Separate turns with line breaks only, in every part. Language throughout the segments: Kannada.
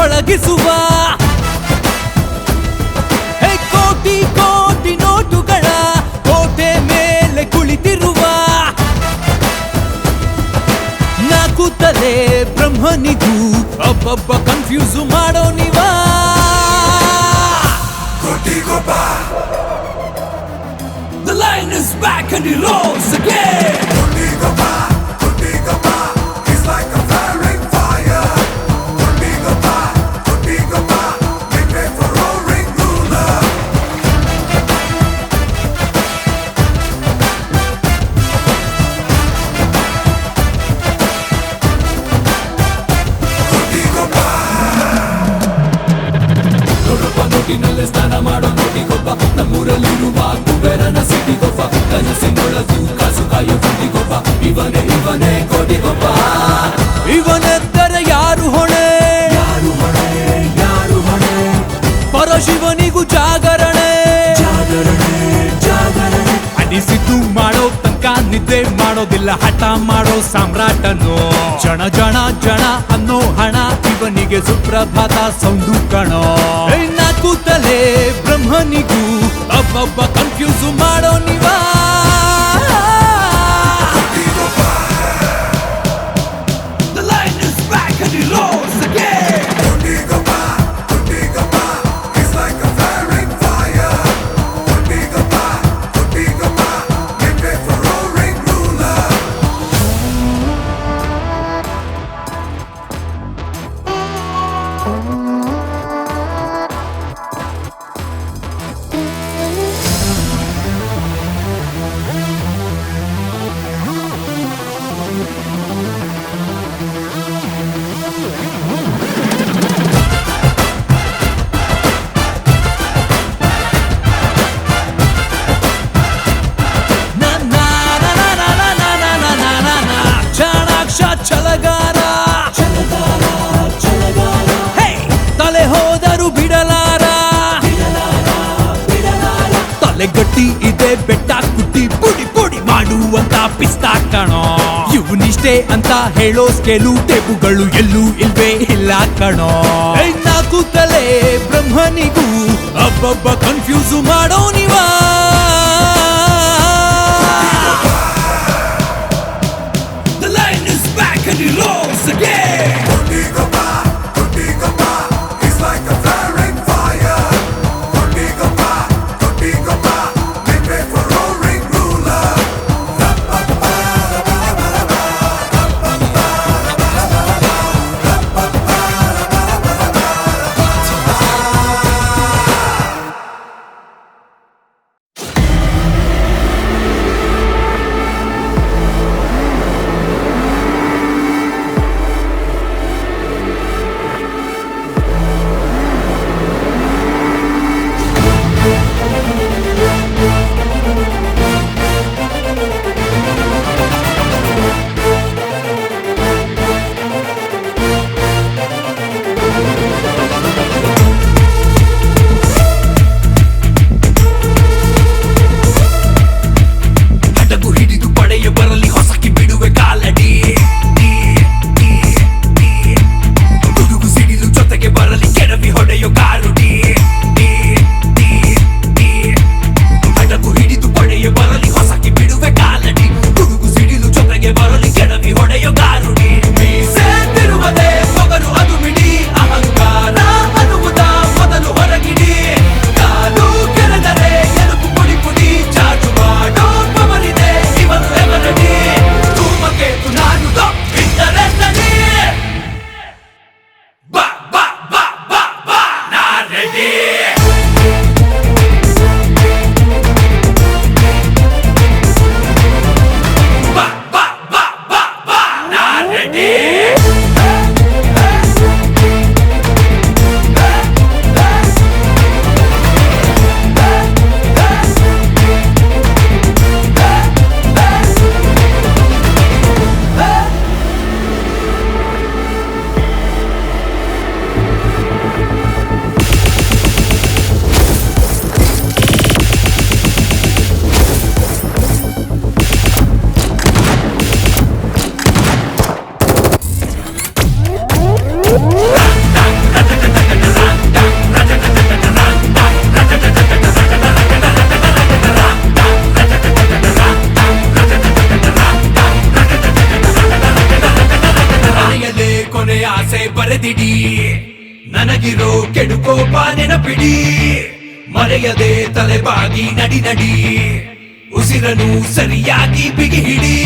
ಪಳಗಿಸುವ ಕೋಟಿ ಕೋಟಿ ನೋಟುಗಳ ಕೋಟೆ ಮೇಲೆ ಕುಳಿತಿರುವ ನಾಕುತ್ತಲೇ ಬ್ರಹ್ಮನಿಗೂ ಒಬ್ಬೊಬ್ಬ ಕನ್ಫ್ಯೂಸ್ ಮಾಡೋ ನೀವಾ The lion is back and he roars again.
He's like a flaring fire. Make way for roaring ruler.
ನೋಡಪ್ಪ ನೋಟಿನಲ್ಲೇ ಸ್ನಾನ ಮಾಡೋ ನೋಟಿಗೊಬ್ಬ ನಮ್ಮೂರಲ್ಲಿರುವ ಕುಬೇರನ ಸಿಟಿಗೊಬ್ಬ ಕನಸಿನೊಳಗೂ ಕಾಸು ಕಾಯೋ ಕುಟಿಗೊಬ್ಬ ಇವನೇ ಕೋಟಿಗೊಬ್ಬ ಇವನೆದ್ದರೆ ಯಾರು ಹೊಣೆ ಪರಶಿವನಿಗೂ ಜಾಗರಣೆ ಅನಿಸಿದ್ದು ಮಾಡೋ ತನಕ ನಿದ್ದೆ ಮಾಡೋದಿಲ್ಲ ಹಠ ಮಾಡೋ ಸಾಮ್ರಾಟನು ಜಣ ಜಣ ಜಣ ಅನ್ನೋ ಹಣ ಇವನಿಗೆ ಸುಪ್ರಭಾತ ಸೌಂಡು ಕಣೋ ಕೂತಲೇ ಬ್ರಹ್ಮನಿಗೂ ಒಬ್ಬೊಬ್ಬ ಕನ್ಫ್ಯೂಸ್ ಮಾಡೋ ನೀವಾ The lion is back and he roars again.
He's like a flaring fire. Make way for roaring ruler.
ಛಲಗಾರ ತಲೆ ಹೋದರು ಬಿಡಲಾರ ತಲೆ ಗಟ್ಟಿ ಇದೆ ಬೆಟ್ಟ ಕುಟ್ಟಿ ಪುಡಿ ಪುಡಿ ಮಾಡುವಂತ ಪಿಸ್ತಾ ಕಣೋ ಇವನಿಷ್ಟೇ ಅಂತ ಹೇಳೋ ಸ್ಕೇಲು ಟೇಬುಗಳು ಎಲ್ಲೂ ಇಲ್ವೇ ಇಲ್ಲ ಕಣೋ ನಾಲ್ಕು ತಲೆ ಬ್ರಹ್ಮನಿಗೂ ಒಬ್ಬೊಬ್ಬ ಕನ್ಫ್ಯೂಸ್ ಮಾಡೋ ನೀವಾ The lion is back and he roars again.
He's like a flaring fire. Make way for roaring ruler.
ಕೆಡುಕೋಪ ನೆನಪಿಡಿ ಮರೆಯದೆ ತಲೆಬಾಗಿ ನಡಿ ನಡಿ ಉಸಿರನು ಸರಿಯಾಗಿ ಬಿಗಿ ಹಿಡಿ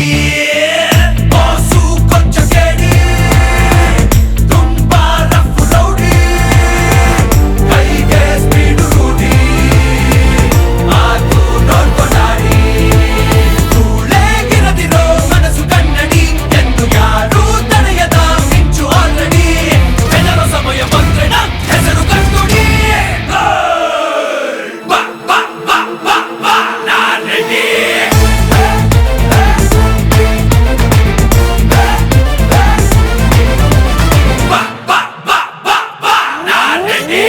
ಬಾಸು ಕೊಂಚ ಕೇಳಿ ತುಂಬಾ ರಫ್ ರೌಡಿ ಕೈಗೆ ಸ್ಪೀಡು ರೂಢಿ ಆತು ನೋಡ್ಕೊಂಡಾಡಿ ಧೂಳೆಗಿರದಿರೋ ಮನಸ್ಸು ಕನ್ನಡಿ ಎಂದು ಯಾರು ತಡೆಯದ ಮಿಂಚು ಆಲ್ರೆಡಿ ಜನರ ಸಮಯ ಬಂದ್ರೆ ಹೆಸರು ಕಟ್ಕೊಡಿ ಬಾ ಬಾ ಬಾ ಬಾ ಬಾ ನಾನ್ ರೆಡಿ ಬಾ ಬಾ ಬಾ ಬಾ ಬಾ ನಾನ್ ರೆಡಿ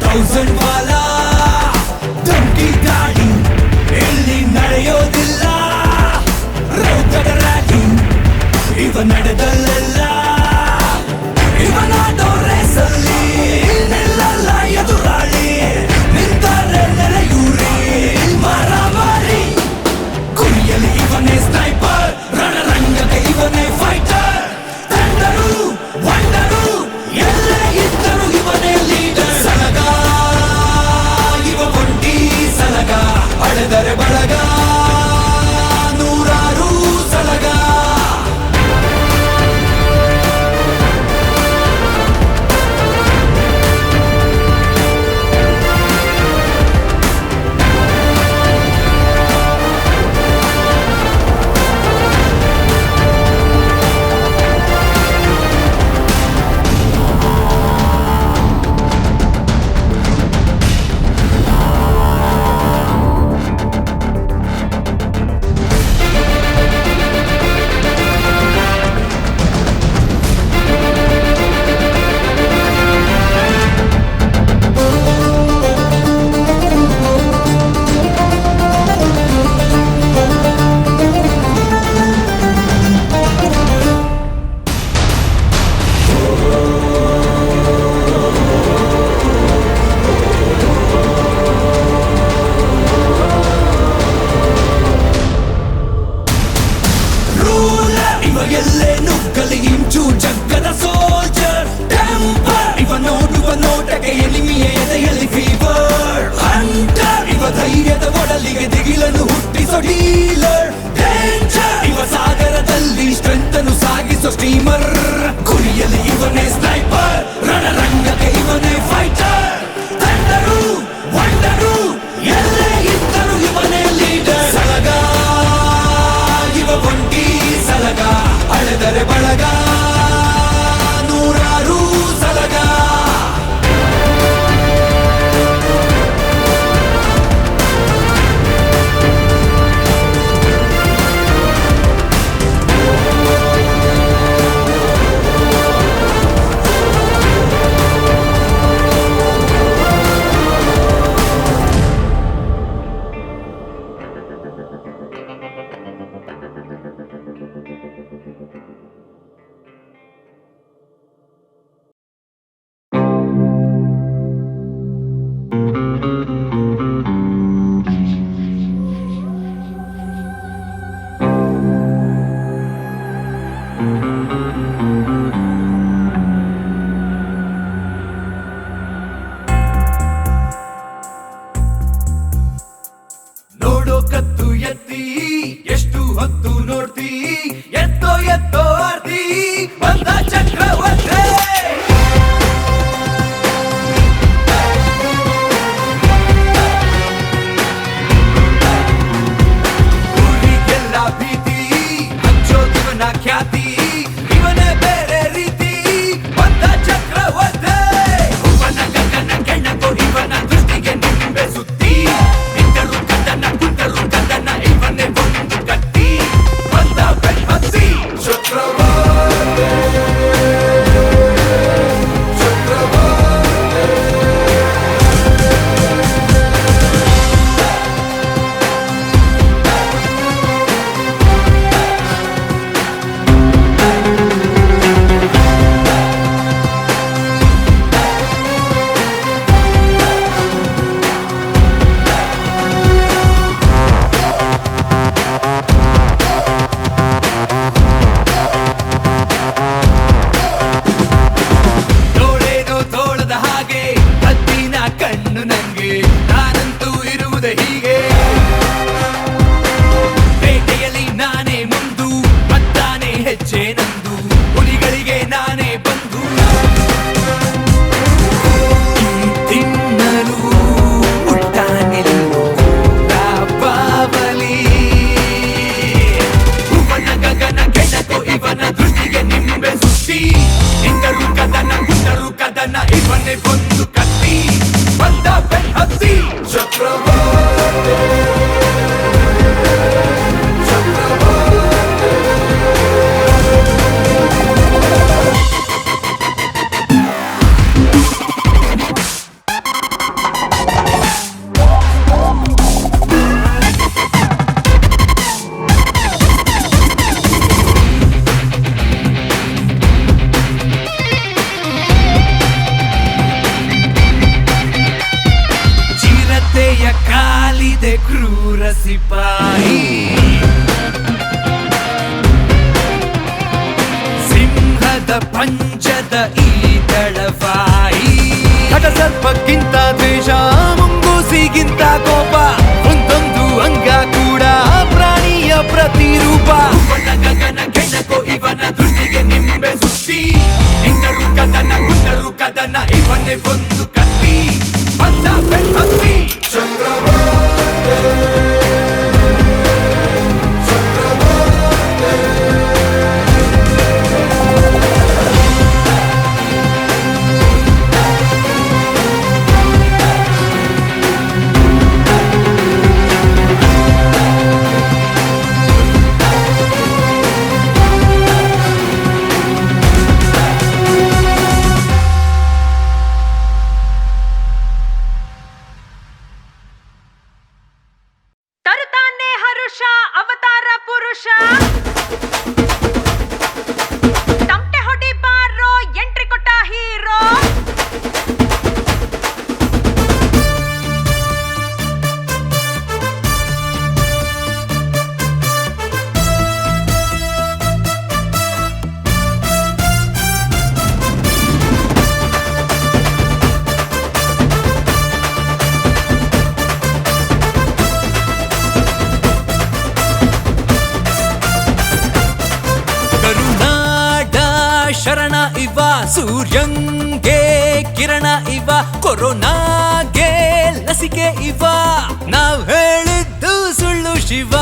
ಥೌಸಂಡ್ ವಾಲಾ ಧಮ್ಕಿ ದಾಳಿ ಇಲ್ಲಿ ನಡೆಯೋದಿಲ್ಲ ರೌದ್ರದ ರ್ಯಾಲಿ ಇವ ನಡೆದಲ್ಲೆಲ್ಲ ಇವನಾಡೋ ರೇಸಲ್ಲಿ ನಿಲ್ಲಲ್ಲ ಎದುರಾಳಿ ನಿಂತಾರೆ ನೆರೆಯೂರಿ ಮಾರಾಮಾರಿ ಗುರಿಯಲ್ಲಿ ಇವನೇ ಸ್ನೈಪರ್ ರಣರಂಗಕ್ಕೆ ಇವನೇ ಫೈಟರ್ ತಂದರು ವಂಡರು ಎಲ್ಲೇ ಇದ್ದರು ಇವನೇ ಲೀಡರ್ ಸಲಗ ಇವ ಒಂಟಿ ಸಲಗ ಅಳೆದರೆ ಬಳಗ ನೂರಾರು ಸಲಗ ಎಲ್ಲೇ ನುಗ್ಗಲಿ ಇಂಚು ಜಗ್ಗದ ಸೋಲ್ಜರ್ ಟೆಂಪರ್ ಇವ ನೋಡುವ ನೋಟಕ್ಕೆ ಎನಿಮಿಯ ಎದೆಯಲ್ಲಿ ಫೀವರ್ ಹಂಟರ್ ಇವ ಧೈರ್ಯದ ಒಡಲಿಗೆ ದಿಗಿಲನ್ನು ಹುಟ್ಟಿಸೋ ಡೀಲರ್ ಡೇಂಜರ್ ಇವ ಸಾಗರದಲ್ಲಿ ಸ್ಟ್ರೆಂತ್ ಅನ್ನು ಸಾಗಿಸೋ ಸ್ಟೀಮರ್ ಗುರಿಯಲ್ಲಿ ಇವನೇ ಸ್ನೈಪರ್ ರಣರಂಗಕ್ಕೆ ಇವನೇ ಫೈಟರ್ ತಂದರು ವಂಡರು ಎಲ್ಲೇ ಇದ್ದರು ಇವನೇ ಲೀಡರ್ ಸಲಗ ಇವ ಒಂಟಿ ಸಲಗ ಅಳೆದರೆ ಬಳಗ ನೂರಾರು ಸಲಗ ಗೆದ್ದ ಈ ದಳವಾಯಿ.
ಘಟ ಸರ್ಪಕ್ಕಿಂತ ದ್ವೇಷ, ಮುಂಗೂಸಿಗಿಂತ ಕೋಪ, ಒಂದೊಂದು ಅಂಗ ಕೂಡ ಪ್ರಾಣಿಯ ಪ್ರತಿರೂಪ.
ಇವನ ಗಗನ ಕೆಣಕೋ ಇವನ ದೃಷ್ಟಿಗೆ ನಿಂಬೆ ಸುತ್ತಿ, ಹೆಂಗರು ಕದನ ಗುಂಡರು ಕದನ ಇವನೇ ಒಂದು ಕತ್ತಿ. ಬಂದ ಬೆಳ್ಹತ್ತಿ
ತರುತ್ತಾನೆ ಹರುಷ ಅವತಾರ ಪುರುಷ. ತಮಟೆ ಹೊಡಿ ಬಾರೋ ಎಂಟ್ರಿ ಕೊಟ್ಟ ಹೀರೋ.
ಕರುನಾಡ ಶರಣ ಇವ, ಸೂರ್ಯಂಗೆ ಕಿರಣ ಇವ, ಕೊರೋನಾಗೆ ಲಸಿಕೆ ಇವ, ನಾವ್ ಹೇಳಿದ್ದು ಸುಳ್ಳು ಶಿವ.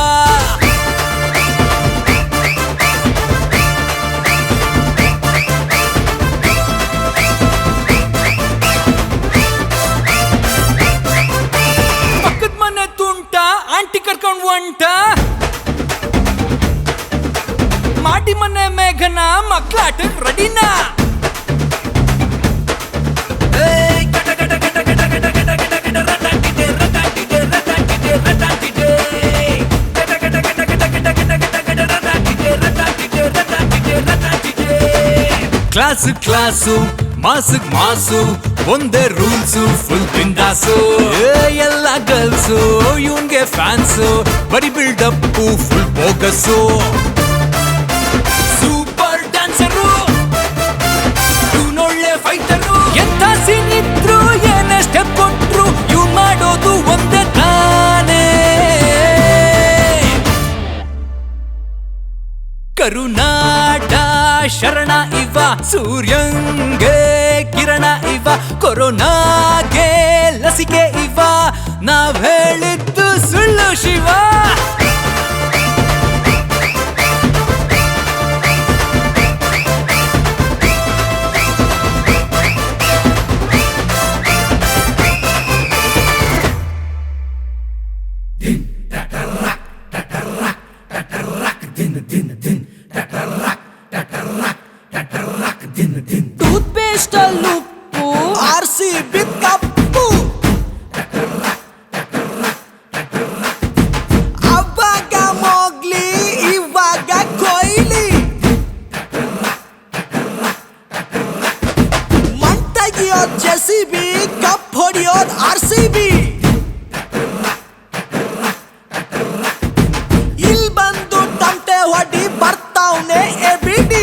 ಪಕ್ಕದ ಮನೆ ತುಂಟ ಆಂಟಿ ಕರ್ಕೊಂಡ್ ಒಂಟ, ಮಾಟಿ ಮನೆ ಮೇಘನ ಮಕ್ಳಾಟ ರೆಡಿನ. ಕ್ಲಾಸು ಕ್ಲಾಸು ಮಾಸಕ್ ಮಾಸು ಒಂದೇ ರೂಲ್ಸು, ಫುಲ್ ಬಿಂದಾಸು. ಎಲ್ಲ ಗರ್ಲ್ಸು ಇವನ್ಗೆ ಫ್ಯಾನ್ಸು, ಬರಿ buildup full bogus. Super dancer ಇವನೊಳ್ಳೆ ಫೈಟರು, ಎಂತ ಸೀನ್ ಇದ್ರು ಏನೇ ಸ್ಟೆಪ್ ಕೊಟ್ರು ಇವ್ ಮಾಡೋದು ಒಂದೇ ತಾನೇ. ಕರುನಾಡ ಶರಣ ಇವ, ಸೂರ್ಯಂಗೆ ಕಿರಣ ಇವ, ಕೊರೋನಾಗೆ ಲಸಿಕೆ ಇವ, ನಾವ್ ಹೇಳಿದ್ದು ಸುಳ್ಳು ಶಿವ. ಟೂತ್ ಪೇಸ್ಟ್ ಅಲ್ಲಿ ಉಪ್ಪು, RCB ಕಪ್ಪು, ಅವಾಗ ಮೋಗ್ಲಿ ಇವಾಗ ಕೊಯ್ಲಿ, ಮಣ್ ತೆಗಿಯೋದ್ JCB, ಕಪ್ ಹೊಡಿಯೋದ್ RCB. ಇಲ್ ಬಂದು ತಮಟೆ ಹೊಡಿ ಬರ್ತಾವ್ನೆ ABD.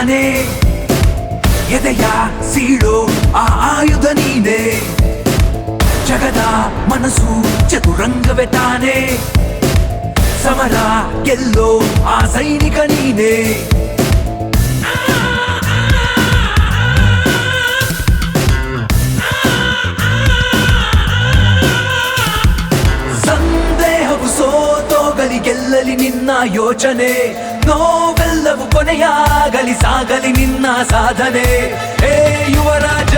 ತಾನೇ ಎದೆಯ ಸೀಳೋ ಆ ಆಯುಧ ನೀನೆ ಜಗದ ಮನಸ್ಸು ಚತುರಂಗವೇ ತಾನೇ ಸಮರ ಗೆಲ್ಲೋ ಆ ಸೈನಿಕ ನೀನೆ ಸಂದೇಹವು ಸೋತೋಗಲಿ ಗೆಲ್ಲಲಿ ನಿನ್ನ ಯೋಚನೆ ನೋವೆಲ್ಲವೂ ಕೊನೆಯಾಗಲಿ ಸಾಗಲಿ ನಿನ್ನ ಸಾಧನೆ ಹೇ ಯುವರಾಜ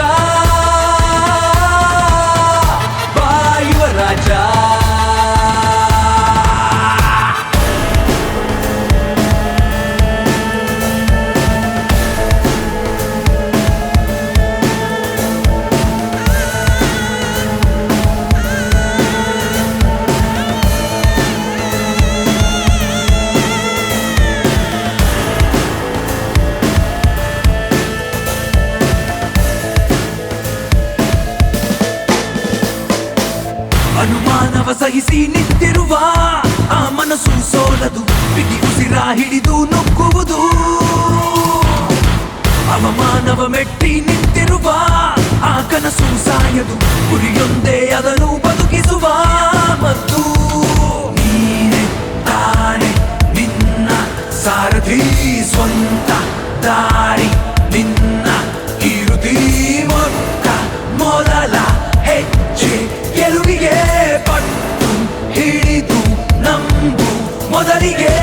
ಬಾ ಯುವರಾಜ ಅನುಮಾನವ ಸಹಿಸಿ ನಿಂತಿರುವ ಆ ಮನಸ್ಸು ಸೋಲದು ಬಿಗಿ ಉಸಿರ ಹಿಡಿದು ನುಗ್ಗುವುದು ಅವಮಾನವ ಮೆಟ್ಟಿ ನಿಂತಿರುವ ಆ ಕನಸು ಸಾಯದು ಗುರಿಯೊಂದೇ ಅದನ್ನು ಬದುಕಿಸುವ ಮತ್ತು ನೀನೆ ತಾನೆ ನಿನ್ನ ಸಾರಥಿ ಸ್ವಂತ ದಾರಿ ನಿನ್ನ ಇರುತಿ ಮೊಟ್ಟ ಮೊದಲ ಹೆಜ್ಜೆ ಗೆಲುವಿಗೆ ಪಟ್ಟು ಹಿಡಿದು ನಂಬು ಮೊದಲಿಗೆ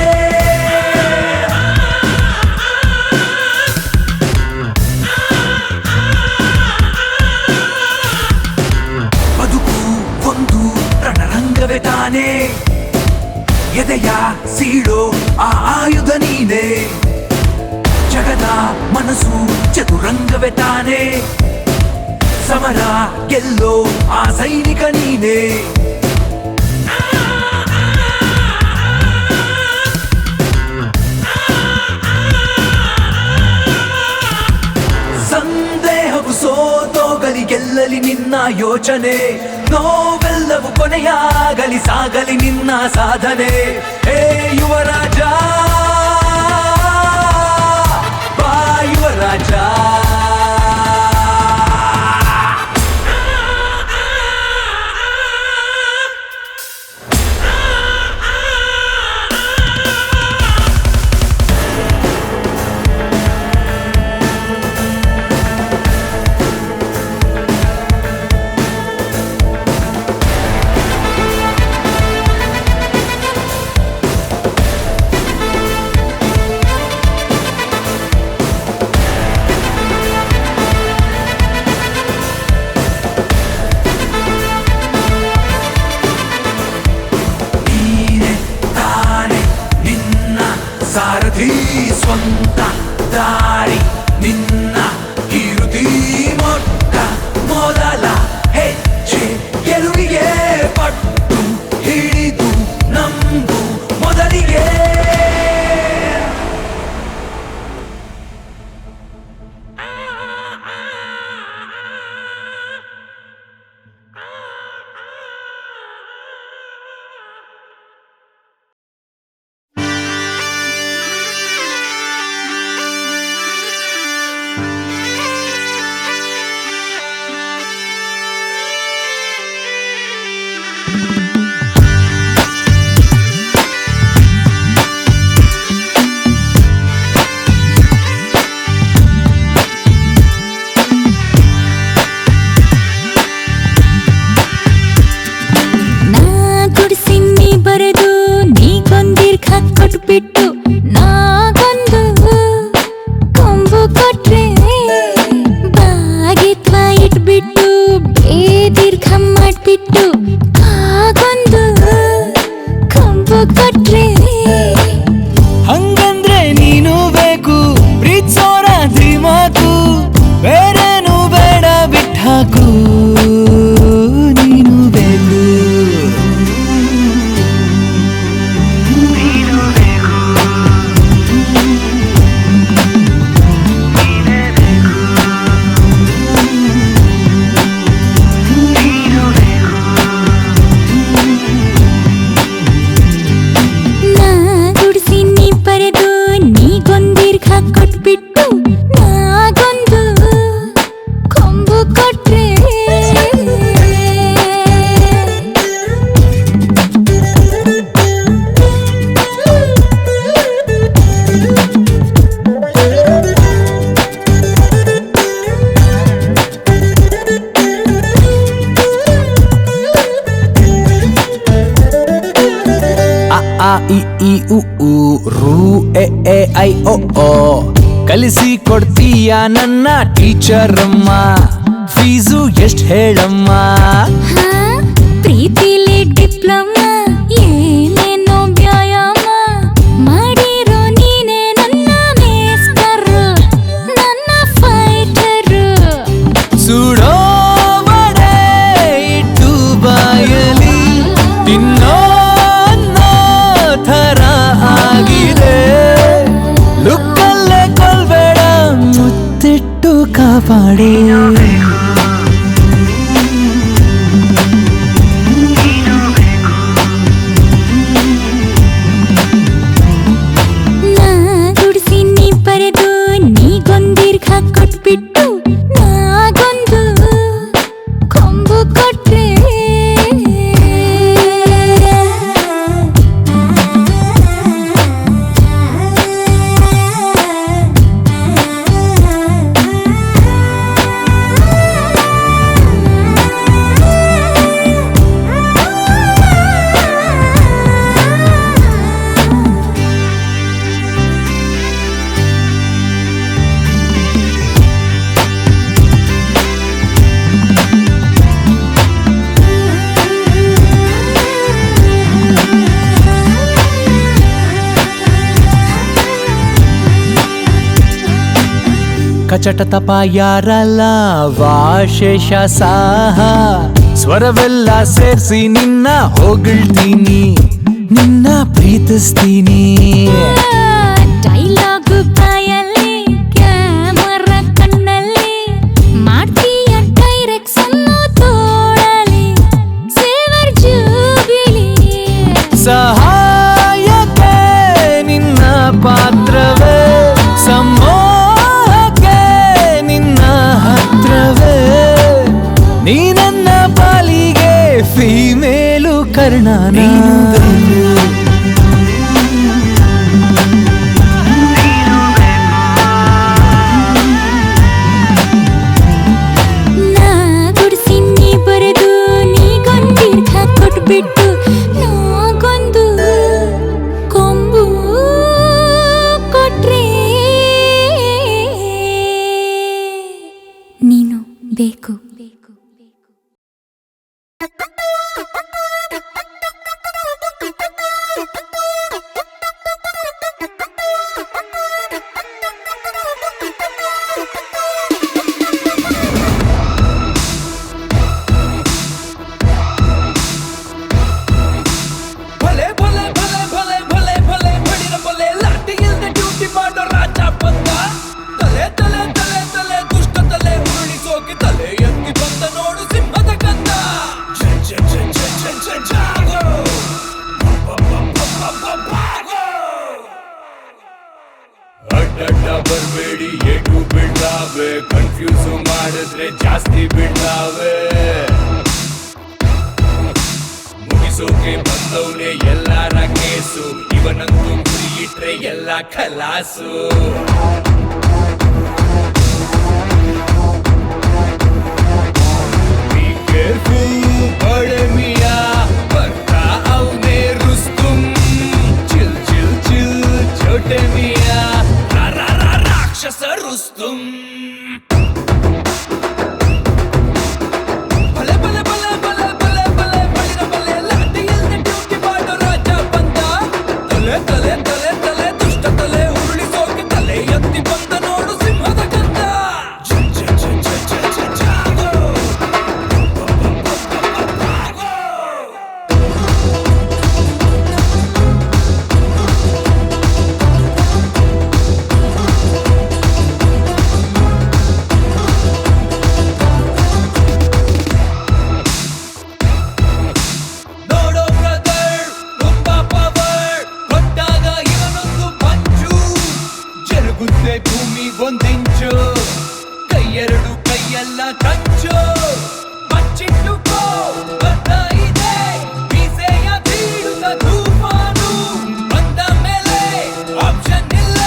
ಬದುಕು ಒಂದು ರಣರಂಗವೇ ತಾನೇ ಎದೆಯ ಸೀಳೋ ಆ ಆಯುಧ ನೀನೆ ಜಗದ ಮನಸ್ಸು ಚತುರಂಗವೇ ತಾನೇ ಸಮರ ಗೆಲ್ಲೋ ಆ ಸೈನಿಕ ನೀನೆ ಸಂದೇಹವು ಸೋತೋಗಲಿ ಗೆಲ್ಲಲಿ ನಿನ್ನ ಯೋಚನೆ ನೋವೆಲ್ಲವೂ ಕೊನೆಯಾಗಲಿ ಸಾಗಲಿ ನಿನ್ನ ಸಾಧನೆ ಹೇ ಯುವರಾಜ ಬಾ ಯುವರಾಜ
ಕೊಟ್ರೆ
ಆ ಇ ಈ ಉ ಊ ರು ಎ ಎ ಐ ಒ ಓ ಕಲಿಸಿ ಕೊಡ್ತೀಯ ನನ್ನ ಟೀಚರ್ ಅಮ್ಮ ಫೀಸು ಎಷ್ಟ್ ಹೇಳಮ್ಮ
ಹಾ, ಪ್ರೀತಿಲಿ ಡಿಪ್ಲೊಮಾ ಏನೇನೋ ವ್ಯಾಯಾಮ ಮಾಡಿರೋ ನೀನೆ ನನ್ನ ಮೇಸ್ಟರ್ ನನ್ನ ಫೈಟರ್
ಸುಡೋ ವಡೆ ಇಟ್ಟು ಬಾಯಲಿ ತಿನ್ನೋ ಅನ್ನೋ ಥರ ಆಗಿದೆ ಲುಕ್ಕಲ್ಲೇ ಕೊಲ್ಬೇಡ ಮುತ್ತಿಟ್ಟು ಕಾಪಾಡಿ
ನಾ ಗುಡಿಸಿ ನೀ ಬರೆದು ನೀಗೊಂದೀರ್ಘ ಕೊಟ್ಬಿಟ್ಟು ನಾಗೊಂದು ಕೊಂಬು ಕೊಟ್ರೆ
ಕಚಟ ತಪ ಯಾರಲ್ಲ ವಾಶೇಷ ಸಾಹ ಸ್ವರವೆಲ್ಲ ಸೇರ್ಸಿ ನಿನ್ನ ಹೊಗಳ್ತೀನಿ ನಿನ್ನ ಪ್ರೀತಿಸ್ತೀನಿ
ಡೈಲಾಗು ಬಾಯಲ್ಲಿ ಕ್ಯಾಮರಾ ಕಣ್ಣಲ್ಲಿ ಮಾಡ್ತೀಯ ಡೈರೆಕ್ಷನ್ ತೋಳಲಿ ಸಿಲ್ವರ್ ಜೂಬಿಲಿ
ಸಹಾಯಕ್ಕೆ ನಿನ್ನ ಪಾತ್ರವೇ ಸಮೋಹಕ್ಕೆ ನಿನ್ನ ಹತ್ರವೇ ನೀ ನನ್ನ ಪಾಲಿಗೆ ಫೀಮೇಲು ಕರ್ಣನ
ನಾ ಗುಡಿಸಿ ನೀ ಬರೆದು ನೀಗೊಂದೀರ್ಘ ಕೊಟ್ಬಿಟ್ಟು ನಾಗೊಂದು ಕೊಂಬು ಕೊಟ್ರೆ ನೀನು ಬೇಕು
ಭಲೆ ಭಲೆ ಭಲೆ ಭಲೆ ಭಲೆ ಭಲೆ ಬಡಿರ ಭಲೆ ಲಾಟಿ ಇಲ್ದೆ ಡ್ಯೂಟಿ ಮಾಡೋ ರಾಜ ಬಂದ ತಲೆ ತಲೆ ತಲೆ ತಲೆ ದುಷ್ಟ ತಲೆ ಉರುಳಿಸೋಕೆ ತಲೆ ಎತ್ತಿ ಬಂದ ನೋಡು ಸಿಂಹದ ಕಂದ ಜಾಗೋ ಅಡ್ಡಡ್ಡ ಬರ್ಬೇಡಿ ಏಟು ಬಿಡ್ತಾವೆ ಕನ್ಫ್ಯೂಸ್ ಮಾಡಿದ್ರೆ ಜಾಸ್ತಿ ಬಿಡ್ತಾವೆ ಮುಗಿಸೋಕೆ ಬಂದವನೇ ಎಲ್ಲಾರ ಕೇಸು ಇವನಂತೂ ಗುರಿ ಇಟ್ರೆ ಎಲ್ಲ ಖಲಾಸು Be careful, ಬಡೆ ಮಿಯಾ ಬರ್ತಾ ಅವನೇ Rustum chill chill chill Chote Miya ರಾಕ್ಷಸ ರುಸ್ತುಂ ಭಲೆ ಭಲೆ ಭಲೆ ಭಲೆ ಭಲೆ ಭಲೆ ಬಳಿರ ಭಲೆ ಲಾಟಿ ಇಲ್ದೆ ಡ್ಯೂಟಿ ಮಾಡೋ ರಾಜ ಬಂದ ತಲೆ ತಲೆ ತಲೆ ತಲೆ ದುಷ್ಟ ತಲೆ ಉರುಳಿಸೋಕೆ ತಲೆ ಎತ್ತಿ ಬಂದನು ಹಚ್ಚೋ ಬಚ್ಚಿಟ್ಟುಕೋ ಬರ್ತಾ ಇದೆ ಬೀಸೆಯ ಬೀಳುತ್ತ ತೂಫಾನು ಬಂದ ಮೇಲೆ ಆಪ್ಷನ್ ಇಲ್ಲ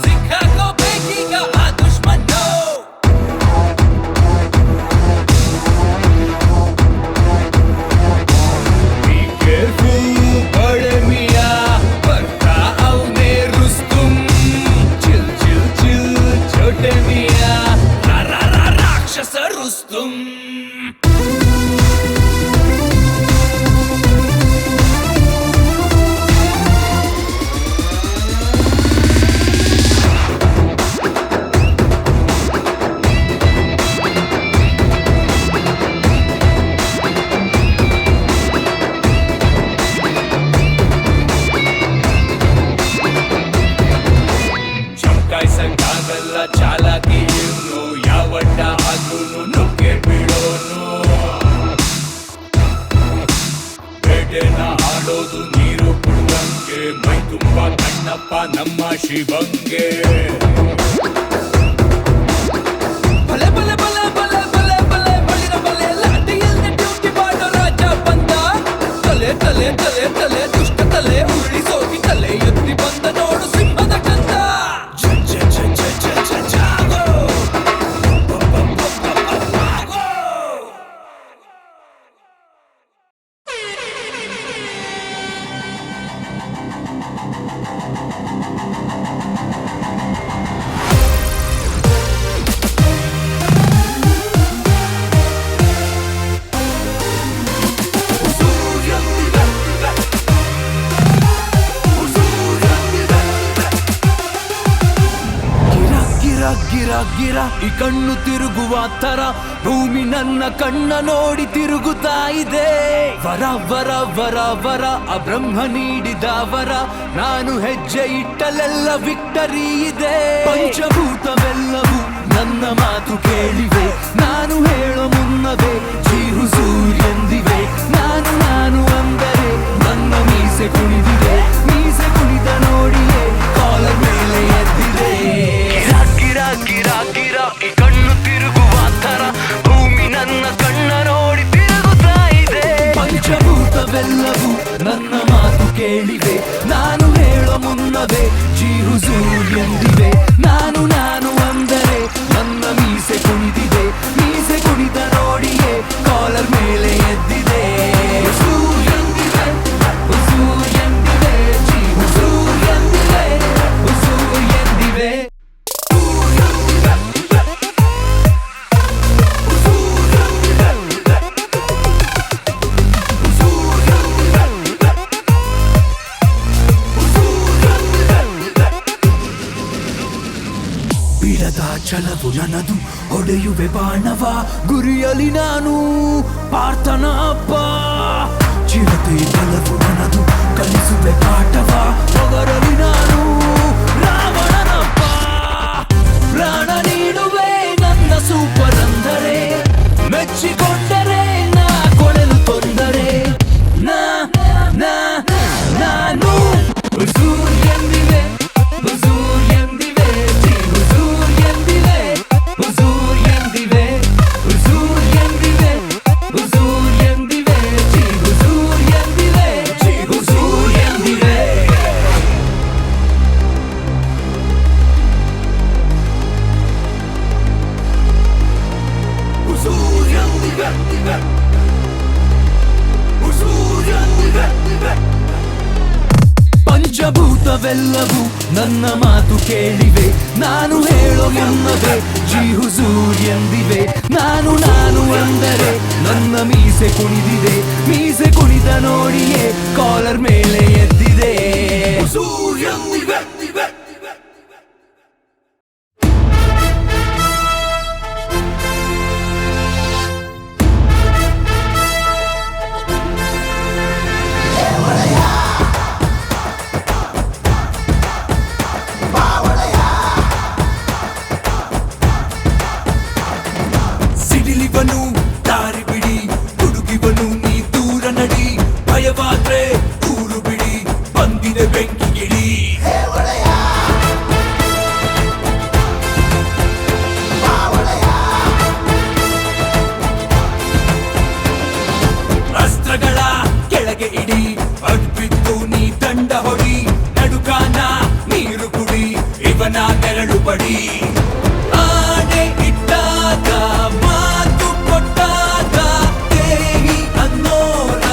ಸಿಕ್ಕಾಕೋಬೇಕೀಗ ಆ ದುಶ್ಮನ್ನು Be careful, बड़े मियाँ ಬರ್ತಾ ಅವ್ನೇ ರುಸ್ತುಂ ಚಿಲ್ ಚಿಲ್ ಚಿಲ್ छोटे मियाँ ರಾಕ್ಷಸ ರುಸ್ತುಂ ಚಮಕಾಯ್ಸಕ್ಕಾಗಲ್ಲ ಚಾಲಾಕಿ ಇವ್ನು ಯಾವಟ್ಟ ಆದ್ರೂನು ನುಗ್ಗೆ ಬಿಡೋನು ಬೇಟೆನ ಆಡೋದು ನೀರು ಕುಡ್ದಂಗೆ ಮೈ ತುಂಬ ಕಣ್ಣಪ್ಪ ನಮ್ಮ ಶಿವಂಗೆ ಬಲೆ ಬಲೆ ಬಲೆ ಬಲೆ ಬಲೆ ಬಲೆ ಬಳಿರ ಬಲೆ ಲಾಟಿಯಲ್ಲಿ ಡ್ಯೂಟಿ ಮಾಡೋ ರಾಜ ಬಂದ ತಲೆ ತಲೆ ತಲೆ ತಲೆ ದುಷ್ಟ ತಲೆ ಉರುಳಿಸೋಗಿ ತಲೆ ಎತ್ತಿ ಬಂದ ನೋಡು ಸಿಂಹದ ಕಂದ ಜಾಗೋ ಗಿರ ಗಿರ ಈ ಕಣ್ಣು ತಿರುಗುವ ತರ ಭೂಮಿ ನನ್ನ ಕಣ್ಣ ನೋಡಿ ತಿರುಗುತ್ತಾ ಇದೆ ವರ ವರ ವರ ವರ ಆ ಬ್ರಹ್ಮ ನೀಡಿದ ವರ ನಾನು ಹೆಜ್ಜೆ ಇಟ್ಟಲೆಲ್ಲ ವಿಕ್ಟರಿ ಇದೆ ಪಂಚಭೂತವೆಲ್ಲವೂ ನನ್ನ ಮಾತು ಕೇಳಿವೆ ನಾನು ಹೇಳೋ ಮುನ್ನವೇ ಜೀ ಹುಜೂರ್ ಎಂದಿವೆ ನಾನು ನಾನು ಅಂದರೆ ನನ್ನ ಮೀಸೆ ಕುಣಿದಿದೆ ಮೀಸೆ ಕುಣಿದ ನೋಡಿಯೇ ಕಾಲರ್ ಮೇಲೆ ಎದ್ದಿದೆ ಗಿರ ಗಿರ ಗಿರ ಈ ಕಣ್ಣು ತಿರುಗುವ ತರ ಭೂಮಿ ನನ್ನ ಕಣ್ಣ ನೋಡಿ ತಿರುಗುತ್ತಾ ಇದೆ ಪಂಚಭೂತವೆಲ್ಲವೂ ನನ್ನ ಮಾತು ಕೇಳಿವೆ ನಾನು ಹೇಳೋ ಮುನ್ನವೇ ಜೀ ಹುಜೂರ್ ಎಂದಿವೆ ನಾನು ನಾನು ಅಂದರೆ ನನ್ನ ಮೀಸೆ ಕುಣಿದಿದೆ ಮೀಸೆ ಕುಣಿದ ನೋಡಿಯೇ ಕಾಲರ್ ಮೇಲೆ ಎದ್ದಿದೆ ಹುಜೂರ್ ಎಂದಿವೆ ಹುಜೂರ್ ಎಂದಿವೆ ಜೀ ಹುಜೂರ್ ಎಂದಿವೆ ಹುಜೂರ್ ಎಂದಿವೆ ಬಿಡದ ಛಲವು ನನ್ನದು ಹೊಡೆಯುವೆ ಬಾಣವ ಗುರಿಯಲಿ ನಾನು ಪಾರ್ಥನ ಅಪ್ಪ ಚಿರತೆ ಬಲವು ನನ್ನದು ಕಲಿಸುವೆ ಪಾಠವ ಹೊಗರಲಿ ನಾನು ರಾವಣನಪ್ಪ ಪ್ರಾಣ ನೀಡುವೆ ನನ್ನ ಸೂಪರ್ ಅಂದರೆ ಮೆಚ್ಚಿಕೊಂಡರೆ ನಾ ಕೊಡಲು ತೊಂದರೆ ನಾನು ಹುಜೂರ್ ಎಂದಿವೆ ಹುಜೂರ್ ಎಂದಿವೆ ಜೀ ಹುಜೂರ್ ಎಂದಿವೆ ಹುಜೂರ್ ಎಂದಿವೆ ಹುಜೂರ್ ಎಂದಿವೆ ಹುಜೂರ್ ಎಂದಿವೆ ಜೀ ಹುಜೂರ್ ಎಂದಿವೆ ಜೀ ಹುಜೂರ್ ಎಂದಿವೆ ಹುಜೂರ್ ಎಂದಿವೆ ಹುಜೂರ್ ಎಂದಿವೆ ಪಂಚಭೂತವೆಲ್ಲವೂ ನನ್ನ ಮಾತು ಕೇಳಿವೆ ನಾನು ಹೇಳೋ ಮುನ್ನವೇ ಜೀ ಹುಜೂರ್ ಎಂದಿವೆ ನಾನು ನಾನು ಅಂದರೆ ನನ್ನ ಮೀಸೆ ಕುಣಿದಿದೆ ಮೀಸೆ ಕುಣಿದ ನೋಡಿಯೇ ಕಾಲರ್ ಮೇಲೆ ಎದ್ದಿದೆ ಹುಜೂರ್ ಎಂದಿವೆ ಸಿಡಿಲಿವನು ದಾರಿ ಬಿಡಿ ಹುಡುಗಿವನು ನೀ ದೂರ ನಡಿ ಭಯವಾದ್ರೆ ಊರು ಬಿಡಿ ಬಂದಿದೆ ಬೆಂಕಿ ಗಿಡಿ
ಕಬಡ್ಡಿ. ಆಣೆ ಇಟ್ಟಾಗ ಮಾತು ಕೊಟ್ಟಾಗ ದೇಹಿ ಅನ್ನೋರ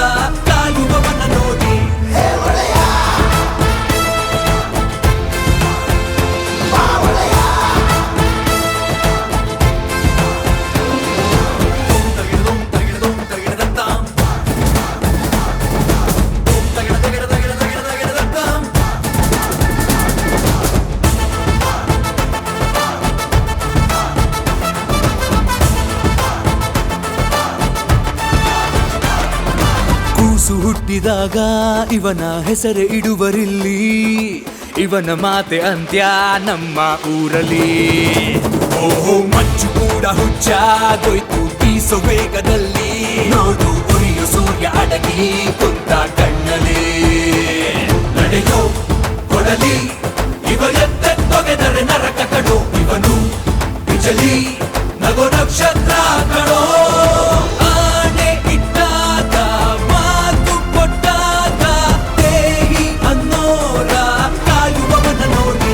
ಕಾಯುವವನ ನೋಡಿ. ಕೂಸು ಹುಟ್ಟಿದಾಗ ಇವನ ಹೆಸರೇ ಇಡುವರಿಲ್ಲಿ, ಇವನ ಮಾತೆ ಅಂತ್ಯ ನಮ್ಮ ಊರಲ್ಲಿ. ಓಹೋ ಮಚ್ಚು ಕೂಡ ಹುಚ್ಚಾಗೋಯ್ತು ಬೀಸೋ ವೇಗದಲ್ಲಿ, ನೋಡು ಉರಿಯೋ ಸೂರ್ಯ ಅಡಗಿ ಕುಂತ ಕಣ್ಣಲ್ಲಿ. ನಡೆಯೋ ಕೊಡಲಿ ಇವ ಎತ್ತೆತ್ತೊಗೆದರೆ ನರಕ ಕಡೋ, ಇವನು ಬಿಜಲಿ ನಗೋ ನಕ್ಷತ್ರ ಕಡೋ. ಆಣೆ ಇಟ್ಟಾಗ ಮಾತು ಕೊಟ್ಟಾಗ ದೇಹಿ ಅನ್ನೋರ ಕಾಯುವವನ ನೋಡಿ.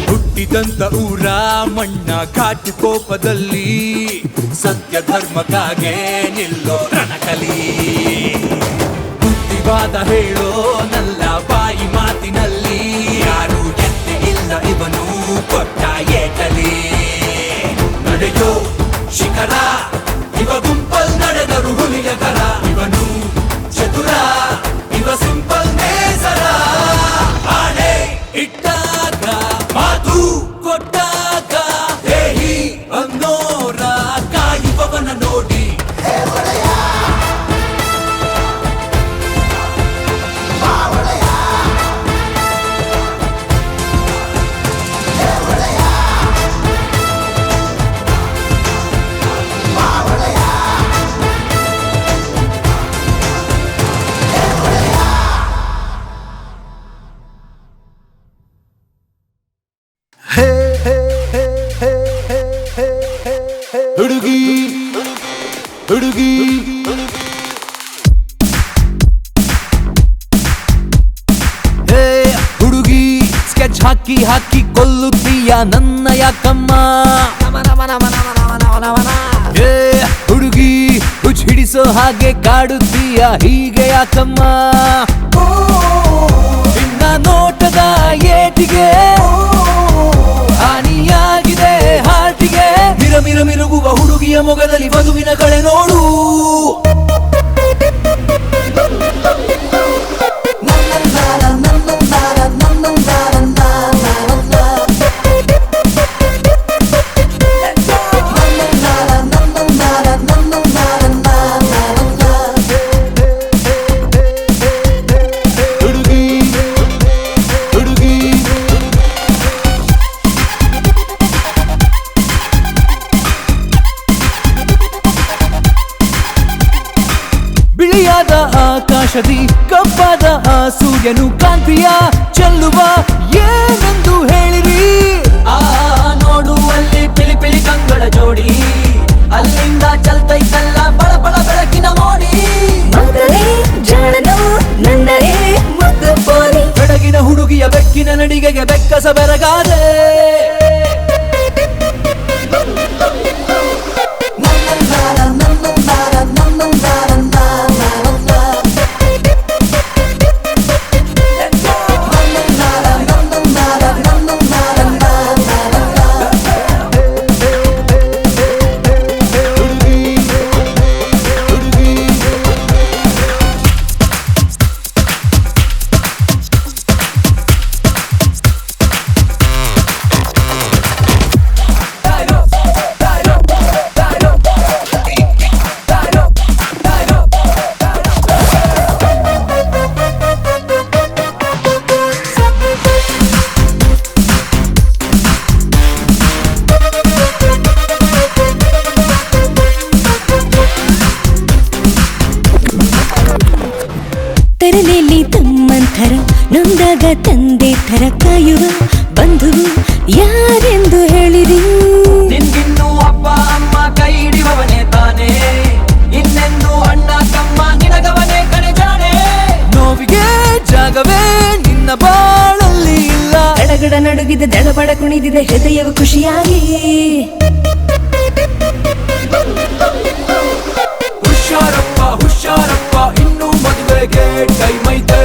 ಹುಟ್ಟಿದಂತ ಊರ ಮಣ್ಣ ಘಾಟು ಕೋಪದಲ್ಲಿ, ಸತ್ಯ ಧರ್ಮಕ್ಕಾಗೆ ನಿಲ್ಲೋ ರಣಕಲಿ. ಬುದ್ಧಿವಾದ ಹೇಳೋ ನಲ್ಲ ಬಾಯಿ ಮಾತಿನಲ್ಲಿ, ಯಾರು ಎತ್ತೆ ಇಲ್ಲ ಇವನು ಕೊಟ್ಟ ಏಟಲಿ. ನಡೆಯೋ ಶಿಖರ ಇವ ಗುಂಪಲ್ ನಡೆದರು ಹುಲಿಯ ಕರ, ಇವನು ಚತುರ ಇವ ಸಿಂಪಲ್ ನೇಸರ. ಆಣೆ ಇಟ್ಟಾಗ ಮಾತು ಕೊಟ್ಟಾಗ ದೇಹಿ ಅನ್ನೋರ ಕಾಯುವವನ ನೋಡಿ. ಹುಡುಗಿ ಹುಡುಗಿ ಹೇ ಹುಡುಗಿ ಸ್ಕೆಚ್ ಹಾಕಿ ಹಾಕಿ ಕೊಲ್ಲುತ್ತೀಯ ನನ್ನ ಯಾಕಮ್ಮ. ಹೇ ಹುಡುಗಿ ಹುಚ್ಚ ಹಿಡಿಸೋ ಹಾಗೆ ಕಾಡುತ್ತೀಯ ಹೀಗೆ ಯಾಕಮ್ಮ. ನಿನ್ನ ನೋಟದ ಏಟಿಗೆ ಹಾನಿಯಾಗಿದೆ ಹಾರ್ಟಿಗೆ, ಮಿರ ಮಿರ ಮಿರುಗುವ ಹುಡುಗಿಯ ಮೊಗದಲ್ಲಿ ವಧುವಿನ ಕಳೆ ನೋಡು. ಬಿಳಿಯಾದ ಆಕಾಶದಿ ಕಪ್ಪಾದ ಆ ಸೂರ್ಯನು ಕಾಂತಿಯ ಚೆಲ್ಲುವ ಏನೆಂದು ಹೇಳಿರಿ.
ಆ ನೋಡುವಲ್ಲಿ ಪಿಳಿ ಪಿಳಿ ಕಂಗಳ ಜೋಡಿ, ಅಲ್ಲಿಂದ ಚಲ್ತೈತಲ್ಲ ಬಳ ಬಳ ಬೆಳಕಿನ ಮೋಡಿ.
ಬೆಳಗಿನ ಹುಡುಗಿಯ ಬೆಕ್ಕಿನ ನಡಿಗೆಗೆ ಬೆಕ್ಕಸ ಬೆರಗಾದೆ.
ತರಲೆಯಲ್ಲಿ ತಮ್ಮಂಥರ ನೊಂದಾಗ ತಂದೆ ಥರ ಕಾಯುವ ಬಂಧುವು ಯಾರೆಂದು ಹೇಳಿರಿ.
ನಿನ್ಗಿನ್ನು ಅಪ್ಪ ಅಮ್ಮ ಕೈ ಹಿಡಿಯುವವನೇ ತಾನೇ, ಇನ್ನೆಂದು ಅಣ್ಣ ತಮ್ಮ ನಿನಗವನೇ ಕಣೆ ಜಾಣೆ.
ನೋವಿಗೆ ಜಾಗವೇ ನಿನ್ನ ಬಾಳಲ್ಲಿ ಇಲ್ಲ.
ಎಡಗಡ ನಡುಗಿದೆ ದಡಬಡ ಕುಣಿದಿದೆ ಹೃದಯವು ಖುಷಿಯಾಗಿ.
ಹುಷಾರಪ್ಪ ಹುಷಾರಪ್ಪ ಇನ್ನು ಮದುವೆಗೆ ಟೈಮ್ ಐತೆ.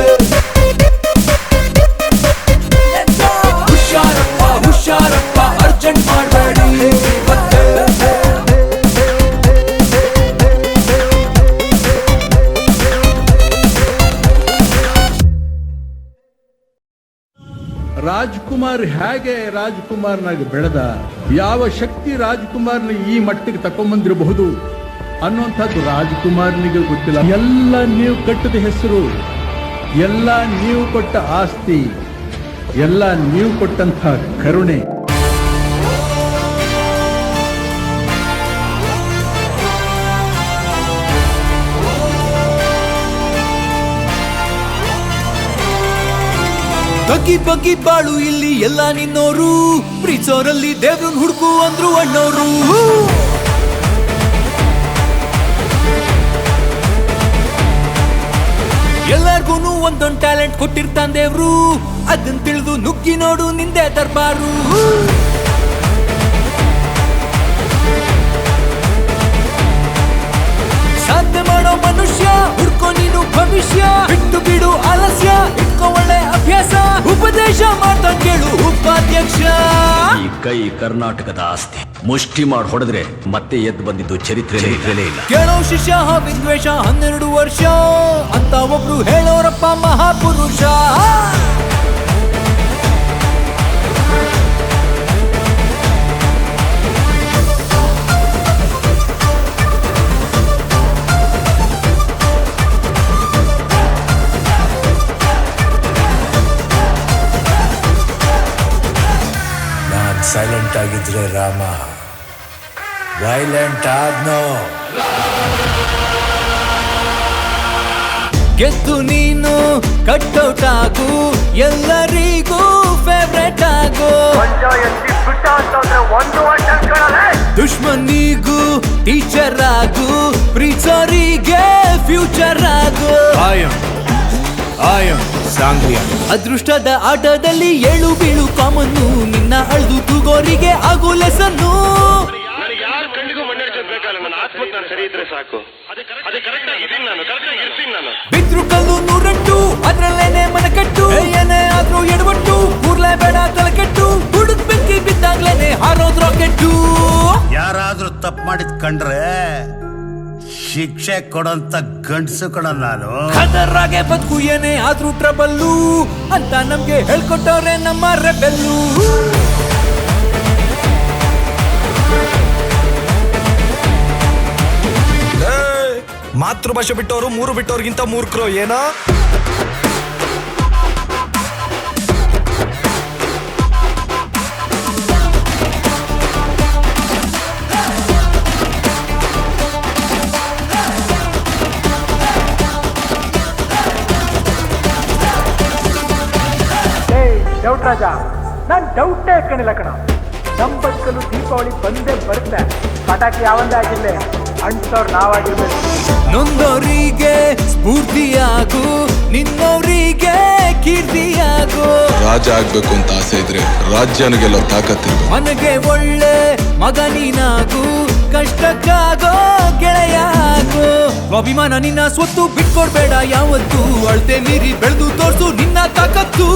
ಹುಷಾರಪ್ಪ ಹುಷಾರಪ್ಪ ಅರ್ಜೆಂಟ್ ಮಾಡಬೇಡಿ ಮತ್ತೆ.
ರಾಜ್ಕುಮಾರ್ ಹೇಗೆ ರಾಜ್ಕುಮಾರ್ನಾಗಿ ಬೆಳೆದ, ಯಾವ ಶಕ್ತಿ ರಾಜ್ಕುಮಾರ್ನ ಈ ಮಟ್ಟಿಗೆ ತಕೊಂಬಂದಿರಬಹುದು ಅನ್ನುವಂಥದ್ದು ರಾಜ್ಕುಮಾರ್ನಿಗೆ ಗೊತ್ತಿಲ್ಲ. ಎಲ್ಲ ನೀವು ಕಟ್ಟಿದ ಹೆಸರು, ಎಲ್ಲ ನೀವು ಕೊಟ್ಟ ಆಸ್ತಿ, ಎಲ್ಲ ನೀವು ಕೊಟ್ಟಂಥ ಕರುಣೆ.
ಬಗ್ಗಿ ಬಗ್ಗಿ ಬಾಳು ಇಲ್ಲಿ ಎಲ್ಲ ನಿನ್ನೋರು, ಪ್ರೀತಿಸೋರಲ್ಲಿ ದೇವ್ರನ್ ಹುಡುಕು ಅಂದ್ರು ಅಣ್ಣೋರು. ಎಲ್ಲಾರ್ಗೂನು ಒಂದೊಂದ್ ಟ್ಯಾಲೆಂಟ್ ಕೊಟ್ಟಿರ್ತಾನ್ ದೇವ್ರು, ಅದನ್ ತಿಳಿದು ನುಗ್ಗಿ ನೋಡು ನಿಂದೆ ದರ್ಬಾರು. ಸಾಧ್ಯ ಮಾಡೋ ಮನುಷ್ಯ ಹುಡ್ಕೋ ನೀನು ಭವಿಷ್ಯ, ಬಿಟ್ಟು ಬಿಡು ಆಲಸ್ಯ ಇಟ್ಕೋ ಒಳ್ಳೆ ಅಭ್ಯಾಸ, ಉಪದೇಶ ಮಾಡ್ತಾ ಕೇಳು ಉಪಾಧ್ಯಕ್ಷ.
ಈ ಕೈ ಕರ್ನಾಟಕದ ಆಸ್ತಿ, ಮುಷ್ಟಿ ಮಾಡಿ ಹೊಡೆದ್ರೆ ಮತ್ತೆ ಎದ್ದು ಬಂದಿದ್ದು ಚರಿತ್ರೆಲೇ ಇಲ್ಲ.
ಕೇಳೋ ಶಿಷ್ಯ ವಿದ್ವೇಷ 12 ವರ್ಷ ಅಂತ ಒಬ್ರು ಹೇಳೋರಪ್ಪ ಮಹಾಪುರುಷ.
ನಾನ್ ಸೈಲೆಂಟ್ ಆಗಿದ್ರೆ ರಾಮ ವೈಲೆಂಟ್ ಆದ್ನೋ.
ಗೆದ್ದು ನೀನು ಕಟ್ಔಟ್ ಆಗು, ಎಲ್ಲರಿಗೂ ಫೇವ್ರೆಟ್ ಆಗು. ದುಶ್ಮನಿಗೂ ಟೀಚರ್ ಆಗು, ಪ್ರೀತಿಸೋರಿಗೆ ಫ್ಯೂಚರ್ ಆಗು. ಅದೃಷ್ಟದ ಆಟದಲ್ಲಿ ಏಳು ಬೀಳು ಕಾಮನ್ನು, ನಿನ್ನ ಅಳ್ದು ತೂಗೋರಿಗೆ ಆಗು ಲೆಸನ್ನು. ಬಿದ್ರು ಕಲ್ಲು 108 ಅದ್ರಲ್ಲೇನೆ ಮನೆ ಕಟ್ಟು, ಏನೇ ಆದ್ರೂ ಎಡವಟ್ಟು ಕೂರ್ಲೇ ಬೇಡ ತಲೆಕೆಟ್ಟು, ಹುಡುಕ್ ಬೆಂಕಿ ಬಿದ್ದಾಗ್ಲೇನೆ ಹಾರೋದ್ ರಾಕೆಟ್ಟು.
ಯಾರಾದ್ರೂ ತಪ್ಪು ಮಾಡಿದ್ ಕಂಡ್ರೆ ಶಿಕ್ಷೆ ಕೊಡೋಂತ ಗಂಡಸು ಕಣ ನಾನು.
ಖತರಾಗೆ ಬದುಕು ಏನೇ ಆದ್ರೂ ಟ್ರಬಲ್ಲು ಅಂತ ನಮ್ಗೆ ಹೇಳ್ಕೊಟ್ಟವ್ರೆ ನಮ್ಮ ರೆಬೆಲ್ಲು.
ಮಾತೃಭಾಷೆ ಬಿಟ್ಟವರು 3 ಬಿಟ್ಟವ್ರಿಗಿಂತ ಮೂರ್ಖರು ಏನೋ.
ಡೌಟ್ ರಾಜ, ನಾನ್ ಡೌಟೇ ಹಾಕೊಂಡಿಲ್ಲ ಕಣ. ನಮ್ಮ ಬದುಕಲು ದೀಪಾವಳಿ ಬಂದೇ ಬರುತ್ತೆ, ಪಟಾಕಿ ಯಾವಂದೇ ಆಗಿರ್ಲಿ ಅಂಟವ್ರು ನಾವಾಗಿರ್ಬೇಕು.
ನೊಂದವರಿಗೆ ಸ್ಫೂರ್ತಿಯಾಗು, ನಿನ್ನವರಿಗೆ ಕೀರ್ತಿಯಾಗು.
ರಾಜ ಆಗ್ಬೇಕು ಅಂತ ಆಸೆ ಇದ್ರೆ ರಾಜ್ಯನ ಗೆಲ್ಲೋ ತಾಕತ್ತಿರ್ಬೇಕು.
ಮನೆಗೆ ಒಳ್ಳೆ ಮಗ ನೀನಾಗು, ಕಷ್ಟಕ್ಕಾಗೋ ಗೆಳೆಯ ಆಗು. ಅಭಿಮಾನ ನಿನ್ನ ಸ್ವತ್ತು ಬಿಟ್ಕೊಡ್ಬೇಡ ಯಾವತ್ತು, ಅಳತೆ ಮೀರಿ ಬೆಳೆದು ತೋರ್ಸು ನಿನ್ನ ತಾಕತ್ತು.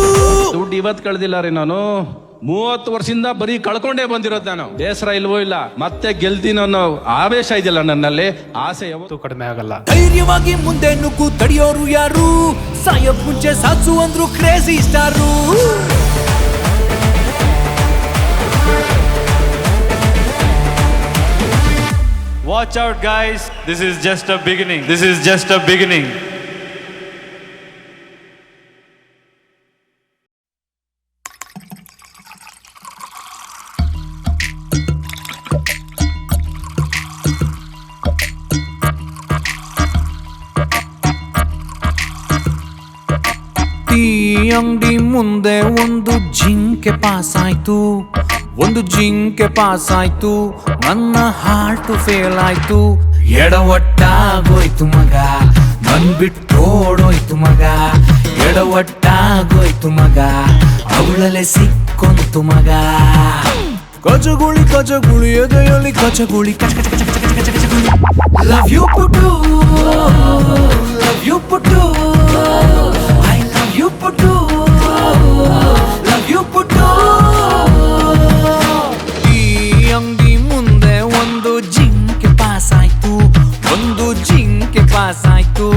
ದುಡ್ಡು ಇವತ್ತು ಕಳೆದಿಲ್ಲ ರೀ, ನಾನು 30 ವರ್ಷದಿಂದ ಬರೀ ಕಳ್ಕೊಂಡೇ ಬಂದಿರೋದು. ನಾನು ಬೇಸರ ಇಲ್ವೋ ಇಲ್ಲ, ಮತ್ತೆ ಗೆಲ್ತೀನಿ ಅನ್ನೋ ಆವೇಶ ಇದೆಯಲ್ಲ ನನ್ನಲ್ಲಿ, ಆಸೆ ಯಾವತ್ತೂ ಕಡಿಮೆ ಆಗಲ್ಲ.
ಧೈರ್ಯವಾಗಿ ಮುಂದೆ ನುಗ್ಗು, ತಡೆಯೋರು ಯಾರು, ಸಾಯಕ್ ಮುಂಚೆ ಸಾತ್ಸು ಅಂದ್ರು crazy star.
Watch out guys, this is just a beginning. This is just a beginning.
Tea ಅಂಗಡಿ ಮುಂದೆ ಒಂದು ಜಿಂಕೆ ಪಾಸ್ ಆಯ್ತು, ಒಂದು ಜಿಂಕೆ ಪಾಸ್ ಆಯ್ತು, ನನ್ನ ಹಾರ್ಟ್ ಫೇಲ್ ಆಯ್ತು. ಎಡವಟ್ಟಾಗೋಯ್ತು ಮಗ, ಬಂದ್ಬಿಟ್ಟೋಡೋಯ್ತು ಮಗ, ಎಡವಟ್ಟಾಗೋಯ್ತು ಮಗ, ಅವಳಲ್ಲೇ ಸಿಕ್ಕೊಂತು ಮಗ. ಕಚಗುಳಿ ಕಚಗುಳಿ ಎದೆಯಲ್ಲಿ ಕಚಗುಳಿ ಕಚ ಕಚ ಕಚ ಕಚ ಕಚ ಕಚಗುಳಿ. ಲವ್ ಯು ಪುಟ್ಟು, ಲವ್ ಯು ಪುಟ್ಟು, ಐ ಲವ್ ಯು ಪುಟ್ಟು, ಲವ್ ಯು ಪುಟ್ಟು. ಈ ಅಂಗಡಿ ಮುಂದೆ ಒಂದು ಜಿಂಕೆ ಪಾಸ್ ಆಯ್ತು, ಒಂದು ಜಿಂಕೆ ಪಾಸ್ ಆಯ್ತು,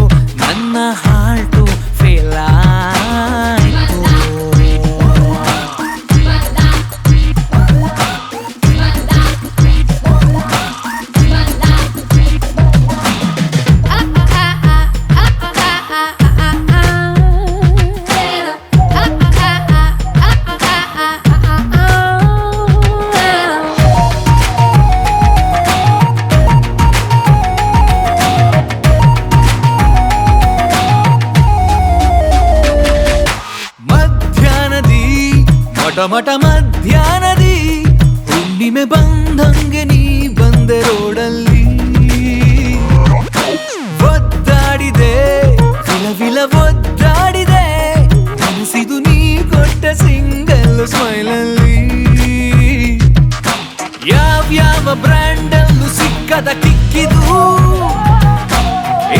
ನನ್ನ ಹಾರ್ಟು ಫೇಲ್ ಆಯ್ತು. ಮಟ ಮಧ್ಯಾಹ್ನದಿ ಹುಣ್ಣಿಮೆ ಬಂದಂಗೆ ನೀ ಬಂದೆ ರೋಡಲ್ಲಿ, ಒದ್ದಾಡಿದೆ ವಿಲ ಒದ್ದಾಡಿದೆ, ಮನಸ್ಸಿದು ನೀ ಕೊಟ್ಟ ಸಿಂಗಲ್ ಸ್ಮೈಲಲ್ಲಿ. ಯಾವ್ಯಾವ ಬ್ರ್ಯಾಂಡಲ್ಲೂ ಸಿಕ್ಕದ ಕಿಕ್ಕಿದು,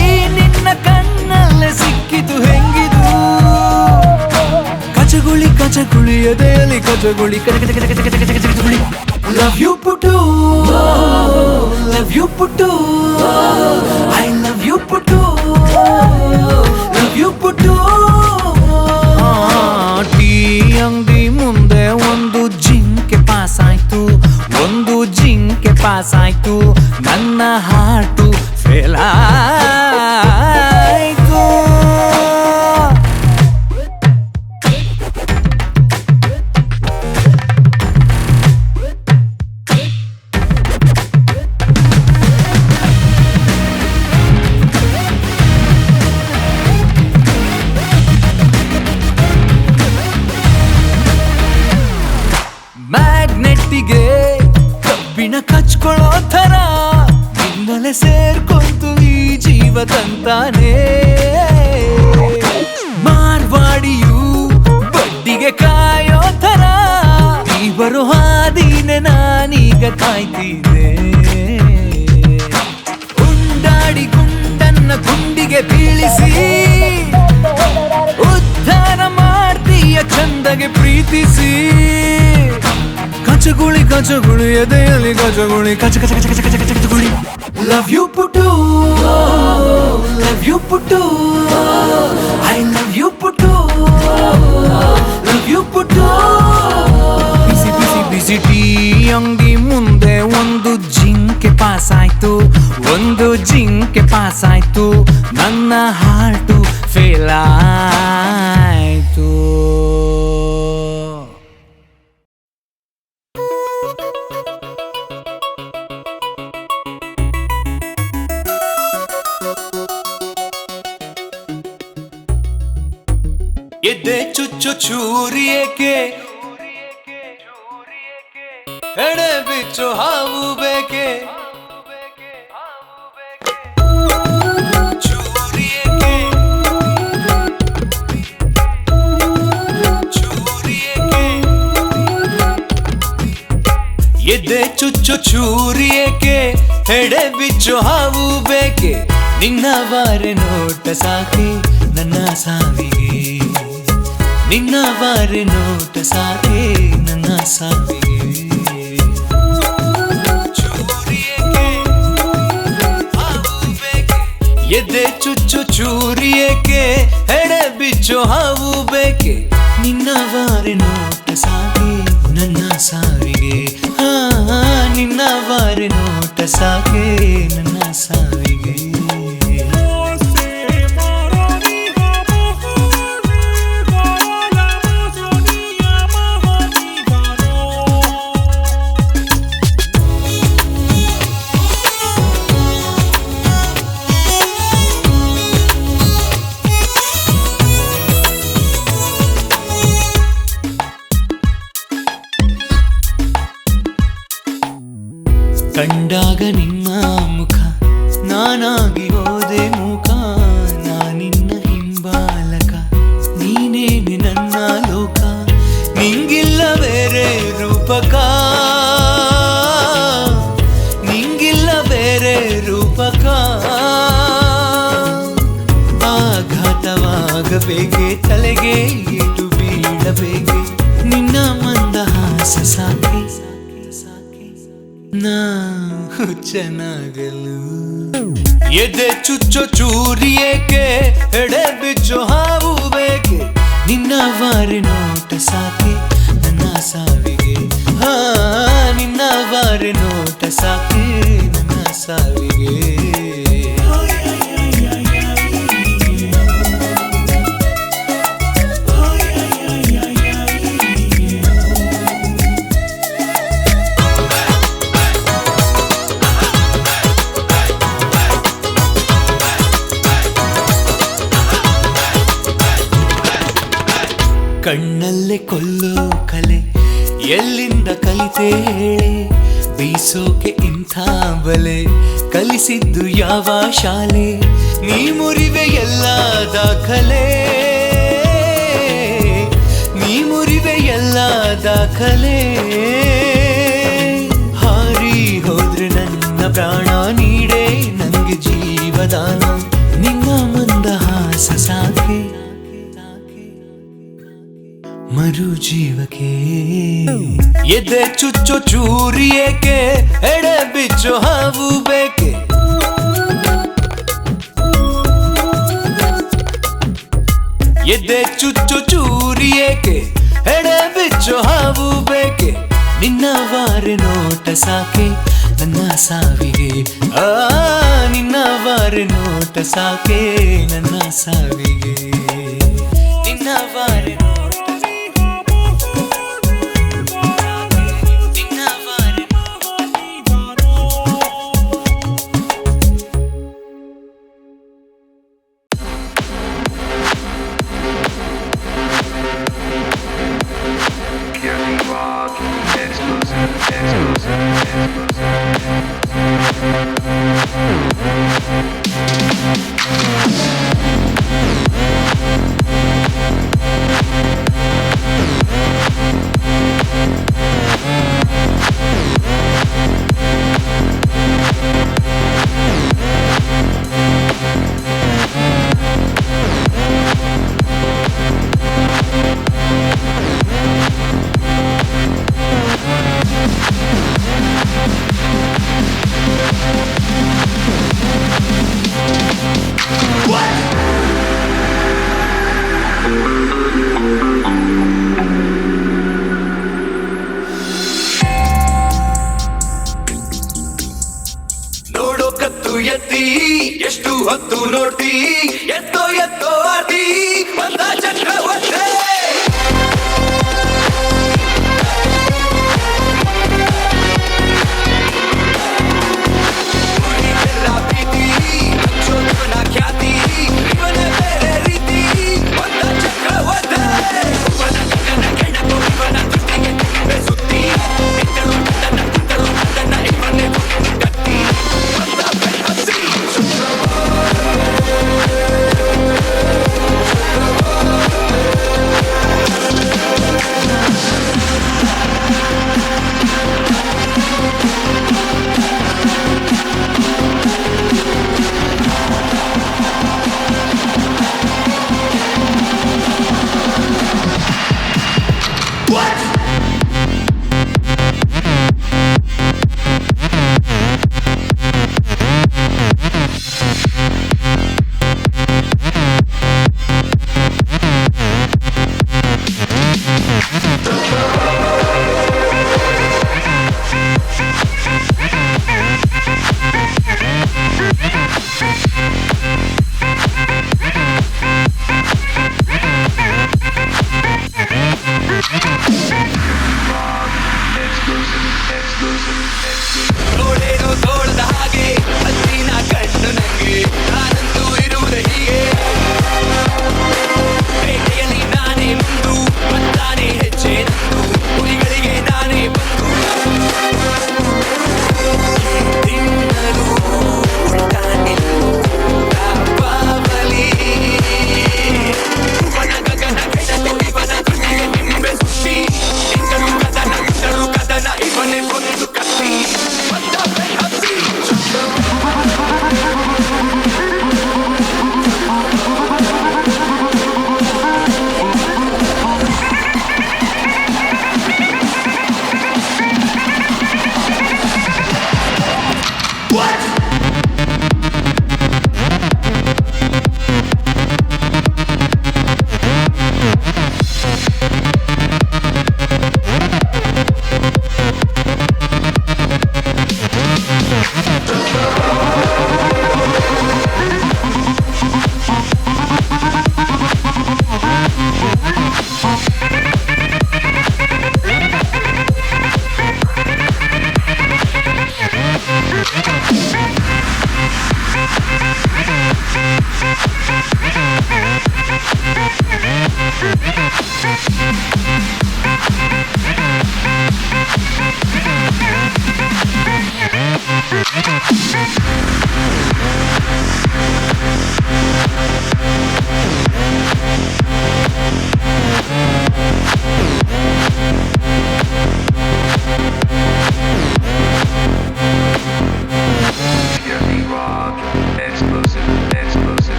ಈ ನಿನ್ನ ಕಣ್ಣಲ್ಲೇ ಸಿಕ್ಕಿತು ಹೆಂಗಿದು. ಕಚಗುಳಿ ಕಚಗುಳಿ ಎದೆಯಲ್ಲಿ ಕಚಗುಳಿ ಕಚ ಕಚ ಕಚ ಕಚ ಕಚ ಕಚ ಕಚಗುಳಿ. ಲವ್ ಯು ಪುಟ್ಟು, ಲವ್ ಯು ಪುಟ್ಟು, ಐ ಲವ್ ಯು ಪುಟ್ಟು, ಲವ್ ಯು ಪುಟ್ಟು. ಟೀ ಅಂಗಡಿ ಮುಂದೆ ಒಂದು ಜಿಂಕೆ ಪಾಸ್ ಆಯ್ತು, ಒಂದು ಜಿಂಕೆ ಪಾಸ್ ಆಯ್ತು, ನನ್ನ ಹಾರ್ಟು ಫೇಲ್ ಆಯ್ತು. ಮ್ಯಾಗ್ನೆಟ್ಟಿಗೆ ಕಬ್ಬಿಣ ಕಚ್ಕೊಳ್ಳೋ ಥರ ನಿನ್ನಲೆ ಸೇರ್ಕೊಂತು ಈ ಜೀವ ತಂತಾನೆ. ಮಾರ್ವಾಡಿಯು ಬಡ್ಡಿಗೆ ಕಾಯೋ ಥರ ನೀ ಬರೋ ಹಾದಿನೆ ನಾನೀಗ ಕಾಯ್ತಿದ್ದೆ. ಉಂಡಾಡಿ ಗುಂಡನ್ನ ಗುಂಡಿಗೆ ಬೀಳಿಸಿ ಉದ್ಧಾರ ಮಾಡ್ತೀಯ ಚಂದಗೆ ಪ್ರೀತಿಸಿ. ಕಚಗುಳಿ ಕಚಗುಳಿ ಎದೆಯಲ್ಲಿ ಕಚಗುಳಿ ಕಚ ಕಚ ಕಚ ಕಚ ಕಚ ಕಚ ಕಚಗುಳಿ. ಲವ್ ಯು ಪುಟ್ಟು, ಲವ್ ಯು ಪುಟ್ಟು, ಐ ಲವ್ ಯು ಪುಟ್ಟು, ಲವ್ ಯು ಪುಟ್ಟು. ಬಿಸಿ ಬಿಸಿ ಬಿಸಿ ಟೀ ಅಂಗಡಿ ಮುಂದೆ ಒಂದು ಜಿಂಕೆ ಪಾಸ್ ಆಯ್ತು, ಒಂದು ಜಿಂಕೆ ಪಾಸ್ ಆಯ್ತು, ನನ್ನ ಹಾರ್ಟು ಫೇಲ್ ಆಯ್ತು. ಎದೆ ಚುಚ್ಚು ಚೂರಿ ಏಕೆ, ಎಡೆ ಬಿಚ್ಚು ಹಾವು ಬೇಕೆ, ಚೂರಿ ಏಕೆ, ಚೂರಿ ಏಕೆ, ಎದೆ ಚುಚ್ಚು ಚೂರಿ ಏಕೆ, ಎಡೆ ಬಿಚ್ಚು ಹಾವು ಬೇಕೆ, ನಿನ್ನ ಬಾರೆ ನೋಟ ಸಾಕೆ ನನ್ನ ಸಾವಿಗೆ, ನಿನ್ನ ಬಾರೆ ನೋಟ ಸಾಕೆ ನನ್ನ ಸಾವಿಗೆ. ಎದೆ ಚುಚ್ಚು ಚೂರಿ ಏಕೆ, ಎಡೆ ಬಿಚ್ಚು ಹಾವು ಬೇಕೆ, ನಿನ್ನ ಬಾರೆ ನೋಟ ಸಾಕೆ ನನ್ನ ಸಾವಿಗೆ. ನಿನ್ನ ಬಾರೆ ನೋಟ ಸಾಕೆ ನನ್ನ ಸಾವಿಗೆ.
ಕಂಡಾಗ ನಿನ್ನ ಮುಖ ನಾನಾಗಿ ಹೋದೆ ಮುಖ ನಾನಿನ್ನ ಹಿಂಬಾಲಕ ನೀನೇನೆ ನನ್ನ ಲೋಕ ನಿಂಗಿಲ್ಲ ಬೇರೆ ರೂಪಕ ನಿಂಗಿಲ್ಲ ಬೇರೆ ರೂಪಕ ಆಘಾತವಾಗಬೇಕೆ ತಲೆಗೆ ಏಟು ಬೀಳಬೇಕೆ ನಿನ್ನ ಮಂದಹಾಸ ಸಾಕೆ ನಾ ಹುಚ್ಚನಾಗಲು ಎದೆ ಚುಚ್ಚೋ ಚೂರಿ ಏಕೆ ಎಡೆ ಬಿಚ್ಚೋ ಹಾವು ಬೇಕೆ ನಿನ್ನ ವಾರೆ ನೋಟ ಸಾಕೆ ನನ್ನ ಸಾವಿಗೆ ನಿನ್ನ ವಾರೆ ನೋಟ ಸಾಕೆ ನನ್ನ ಸಾವಿಗೆ ಕಣ್ಣಲ್ಲೇ ಕೊಲ್ಲೋ ಕಲೆ ಎಲ್ಲಿಂದ ಕಲಿತೆ ಹೇಳಿ ಬೀಸೋಕೆ ಇಂಥ ಬಲೆ ಕಲಿಸಿದ್ದು ಯಾವ ಶಾಲೆ ನೀ ಮುರಿವೆ ಎಲ್ಲ ದಾಖಲೆ ನೀ ಮುರಿವೆ ಎಲ್ಲ ದಾಖಲೆ ಹಾರಿ ಹೋದ್ರೆ ನನ್ನ ಪ್ರಾಣ ನೀಡೇ ನನಗೆ ಜೀವದಾನ ನಿನ್ನ ಮಂದಹಾಸ ಸಾಕೆ ಮರು ಜೀವಕ್ಕೆ ಎದೆ ಚುಚ್ಚೋ ಚೂರಿ ಏಕೆ ಎಡೆ ಬಿಚ್ಚೋ ಹಾವು ಬೇಕೆ ಎದೆ ಚುಚ್ಚೋ ಚೂರಿ ಏಕೆ ಎಡೆ ಬಿಚ್ಚೋ ಹಾವು ಬೇಕೆ ನಿನ್ನ ವಾರೆ ನೋಟ ಸಾಕೆ ನನ್ನ ಸಾವಿಗೆ ನಿನ್ನ ವಾರೆ ನೋಟ ಸಾಕೆ ನನ್ನ ಸಾವಿಗೆ ನಿನ್ನ ವಾರೆ
ಎತ್ತಿ ಎಷ್ಟು ಹೊತ್ತು ನೋಡ್ತಿ ಎತ್ತೋ ಎತ್ತೋ ಆರ್ತಿ ಬಂದ ಚಕ್ರವರ್ತಿ ಪ್ರೀತಿ ಅಕ್ಷೋಧನ ಖ್ಯಾತಿ ಇವನ ಬೇರೆ ರೀತಿ ಬಂದ ಚಕ್ರವರ್ತಿ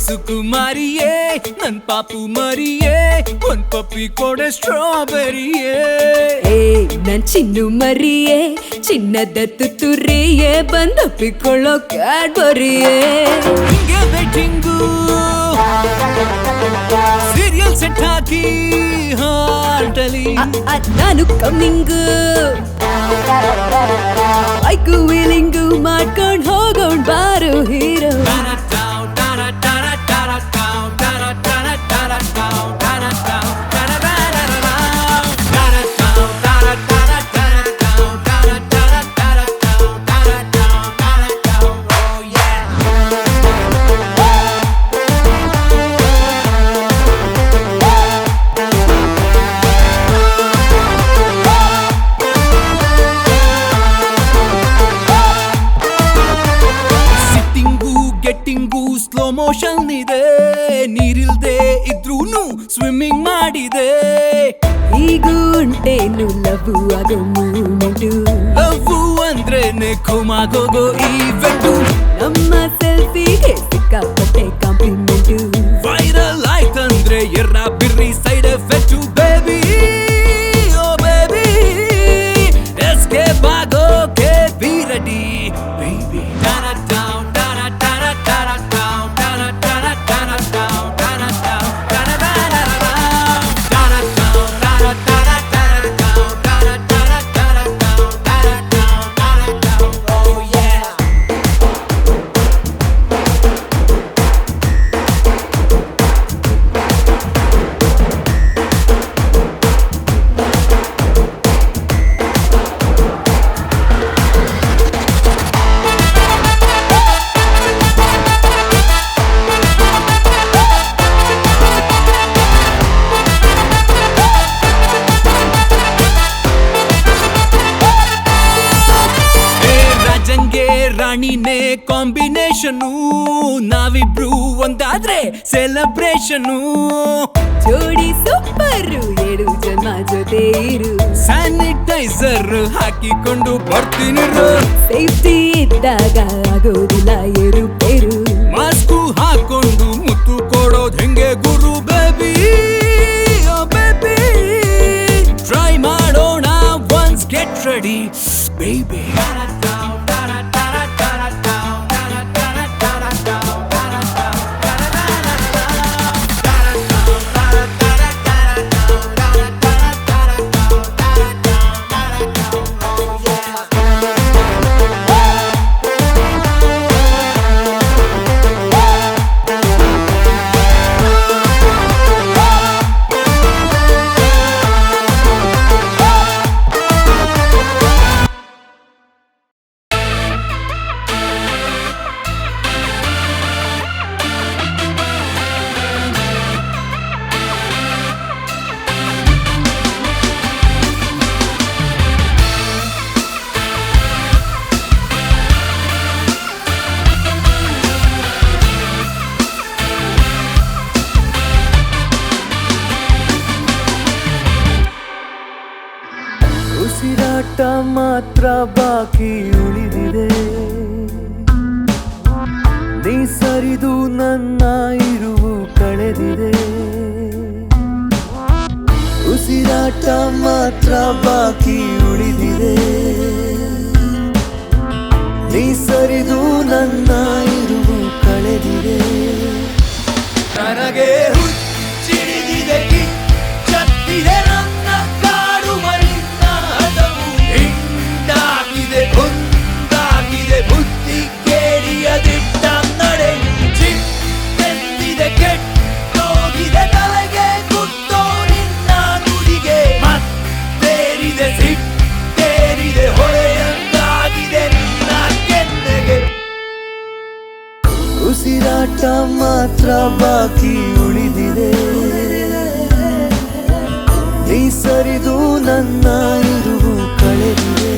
ಸುಕುಮಾರಿಯೇ ನನ್ ಪಾಪು ಮರಿಯೇ ಒಂದ್ ಪಪ್ಪಿ ಕೊಡೆ ಸ್ಟ್ರಾಬೆರಿಯೇ.
ಏ ನನ್ ಚಿನ್ನು ಮರಿಯೇ ಚಿನ್ನದ ತುತ್ತೂರಿಯೇ ಬಂದಪ್ಪಿಕೊಳ್ಳೋ ಕ್ಯಾಡ್ಬರಿಯೇ.
ಹಿಂಗೆ ವೆಡ್ಡಿಂಗು ಸೀರಿಯಲ್ ಸೆಟ್ ಹಾಕಿ ಹಾಲ್ಟಲಿ
ನಾನು ಕಮ್ಮಿಂಗು ಬೈಕು ವೀಲಿಂಗು ಮಾಡ್ಕೊಂಡ್ ಹೋಗೋಣ್ ಬಾರು ಹೀರೋ.
ಸ್ಲೋ ಮೋಷನ್ ಇದೆ ನೀರಿಲ್ದೆ ಇದ್ರೂನು ಸ್ವಿಮ್ಮಿಂಗ್ ಮಾಡಿದೆ.
ಈಗೂ ಉಂಟೇನು ಲವ್ ಆಗೋ ಮೂಮೆಂಟು,
ಲವ್ ಅಂದ್ರೇನೆ ಖುಮಾಗೋಗೋ ಈವೆಂಟು.
ನಮ್ಮ ಸೆಲ್ಫಿಗೆ ಸಿಕ್ಕಾಪಟ್ಟೆ ಕಾಂಪ್ಲಿಮೆಂಟು.
ವೈರಲ್ ಆಯ್ತಂದ್ರೆ ಎರ್ರ ಬಿರ್ರಿ side effect. Baby oh baby escape ಆಗೋಕೆ ಬಿ ರೆಡಿ ಬೇಬಿ. ರಾಣಿನೇ ಕಾಂಬಿನೇಷನು, ನಾವಿಬ್ರು ಒಂದಾದ್ರೆ ಸೆಲೆಬ್ರೇಷನು.
ಜೋಡಿ ಸೂಪರು 7 ಜನ ಜೊತೆ ಇರು.
ಸ್ಯಾನಿಟೈಸರ್ ಹಾಕಿಕೊಂಡು ಬರ್ತೀನಿ.
ಸೇಫ್ಟಿ ಇದ್ದಾಗ ಆಗೋದಿಲ್ಲ ಏರುಪೇರು.
ಮಾಸ್ಕು ಹಾಕೊಂಡು ಮುತ್ತು ಕೊಡೋದ್ ಹೆಂಗೆ ಗುರು. ಬೇಬಿ ಓ ಬೇಬಿ ಟ್ರೈ ಮಾಡೋಣ ಒನ್ಸ್ ಗೆಟ್ ರೆಡಿ ಬೇಬಿ.
ಉಸಿರಾಟ ಮಾತ್ರ ಬಾಕಿ ಉಳಿದಿದೆ, ನೀ ಸರಿದು ನನ್ನ ಇರುವು ಕಳೆದಿದೆ. ಉಸಿರಾಟ ಮಾತ್ರ ಬಾಕಿ ಉಳಿದಿದೆ, ನೀ ಸರಿದು ನನ್ನ ಇರುವು ಕಳೆದಿದೆ.
ನನಗೆ ಹುಚ್ಚಿಡಿದಿದೆ ಕಿಚ್ಚತ್ತಿದೆ ನನ್ನ ಕಾಡುವ ನಿನ್ನ ಹಠವು. ಹಿಂಡಾಗಿದೆ ಕೊಂದಾಗಿದೆ ಬುದ್ಧಿ ಕೇಳಿಯದಿಟ್ಟ ನಡೆ. ಚಿತ್ತೆಂದಿದೆ ಕೆಟ್ಟೋಗಿದೆ ತಲೆಗೆ ಗುತ್ತೋ ನಿನ್ನ ನುಡಿಗೆ. ಮತ್ತೇರಿದೆ ಸಿಟ್ಟೇರಿದೆ ಹೊಳೆಯಂಗಾಗಿದೆ ನಿನ್ನ ಕೆನ್ನೆಗೆ.
ಉಸಿರಾಟ ಮಾತ್ರ ಬಾಕಿ ಉಳಿದಿದೆ, ನೀ ಸರಿದು ನನ್ನ ಇರುವು ಕಳೆದಿದೆ.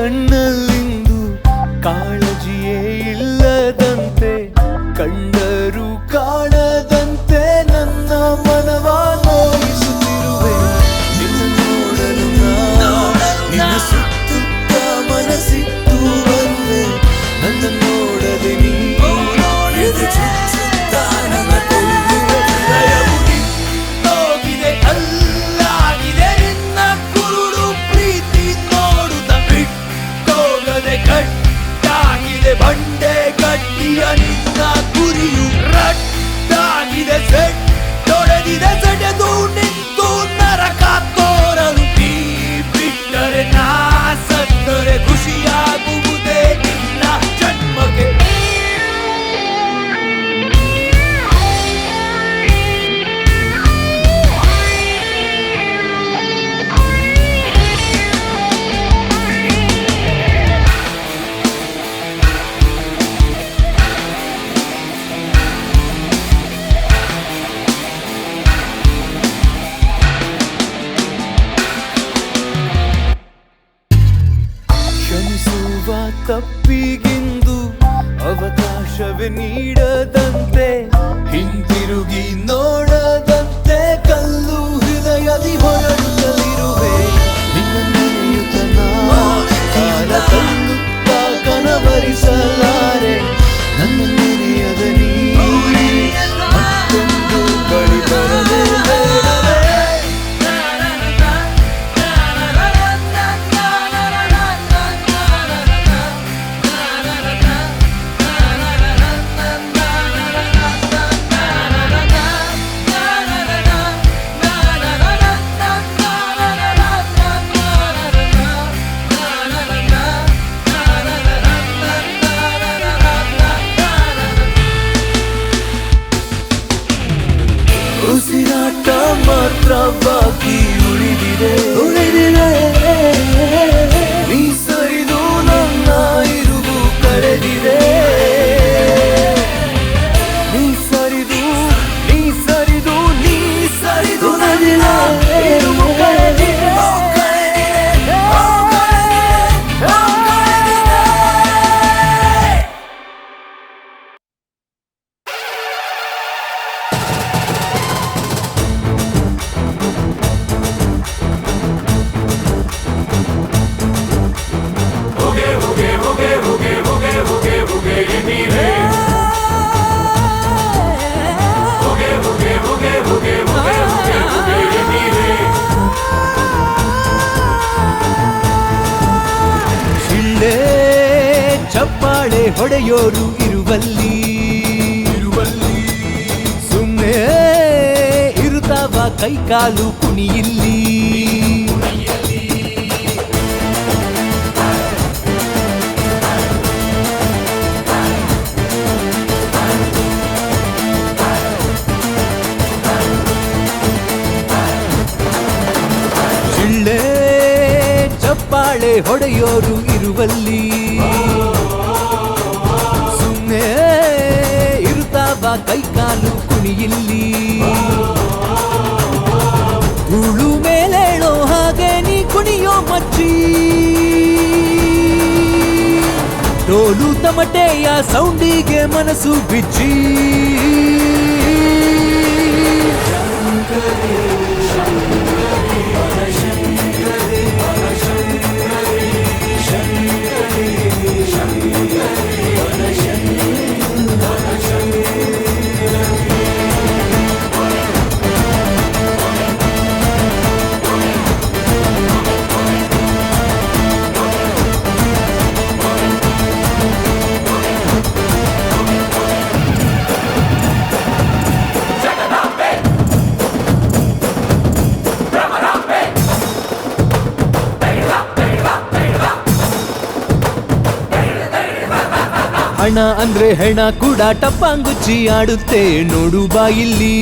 ಕಣ್ಣಲ್ಲಿಂದು ಕಾಳಜಿಯೇ ಇಲ್ಲದಂತೆ ಕಂಡರೂ ಕಾಣದಂತೆ ನನ್ನ ಮನವ ನೋಯಿಸುತ್ತಿರುವೆ ನಿನ್ನ ನೋಡಲು ನಿನ್ನ ಸುತ್ತ ಮನಸ್ಸಿತ್ತು ಬಂದೆ ನನ್ನ ನೋಡದೆ ನೀ ಎದೆ ಚುಚ್ಚುತ್ತಾ ನನ್ನ ಕೊಲ್ಲುವೆ ಹೃದಯವು ಕಿತ್ತೋಗಿದೆ ಅಲ್ಲಾಗಿದೆ ನಿನ್ನ ಕುರುಡು ಪ್ರೀತಿ ನೋಡುತ್ತ ಬಿಟ್ಟೋಗದೆ ಕಟ್ಟಾಗಿದೆ ಬಂಡೆ ಗಟ್ಟಿಯ ನಿನ್ನ ಗುರಿಯು ರಟ್ಟಾಗಿದೆ ಸೆಟ್ಟೊಡೆದಿದೆ ಸೆಡೆದು ನಿಂತು ನರಕ ತೋರಲು ನೀ ಬಿಟ್ಟರೆ ನಾ ಸತ್ತರೆ ಖುಷಿಯಾಗುವುದೇ ನಿನ್ನ ಜನ್ಮಕ್ಕೆ ಕ್ಷಮಿಸುವ ತಪ್ಪಿಗಿಂದು ಅವಕಾಶವೇ ನೀಡದಂತೆ ಹಿಂತಿರುಗಿ ನೋಡದಂತೆ ಕಲ್ಲು ಹೃದಯದಿ ಹೊರಡಲಿರುವೆ ನಿನ್ನ ನೆನೆಯುತ್ತ ಕಾಲ ತಳ್ಳುತ್ತ ಕನವರಿಸಲಾರೆ ನನ್ನ ನೆನೆಯದ ನೀ ಮತ್ತೊಂದು ಬಳಿ ಬರದೆ ಬೇಡವೇ ಉಸಿರಾಟ ಮಾತ್ರ ಬಾಕಿ ಉಳಿದಿದೆ ನೀ ಸರಿದು ನನ್ನ ಇರುವು ಕಳೆದಿದೆ ನೀ ಸರಿದು ನೀ ಸರಿದು ನೀ ಸರಿದು ನದಿಲ ಇರುವು ಕಳೆದಿದೆ ಶಿಳ್ಳೆ ಚಪ್ಪಾಳೆ ಹೊಡೆಯೋರು ಇರುವಲ್ಲಿ ಸುಮ್ಮನೆ ಇರುತ್ತಾವ ಕೈಕಾಲು ಕುಣಿಯಿಲ್ಲಿ ಶಿಳ್ಳೆ ಚಪ್ಪಾಳೆ ಹೊಡೆಯೋರು ಇರುವಲ್ಲಿ ಸುಮ್ಮನೆ ಇರುತ್ತಾವ ಕೈಕಾಲು ಕುಣಿಯಿಲ್ಲಿ ಧೂಳು ಮೇಲೇಳೋ ಹಾಗೆ ನೀ ಕುಣಿಯೋ ಮಚ್ಚಿ ಡೋಲು ತಮಟೆಯ ಸೌಂಡಿಗೆ ಮನಸ್ಸು ಬಿಚ್ಚಿ ಹಣ ಅಂದ್ರೆ ಹೆಣ ಕೂಡ ಟಪ್ಪಾಂಗುಚ್ಚಿ ಆಡುತ್ತೆ ನೋಡು ಬಾಯಿಲ್ಲಿ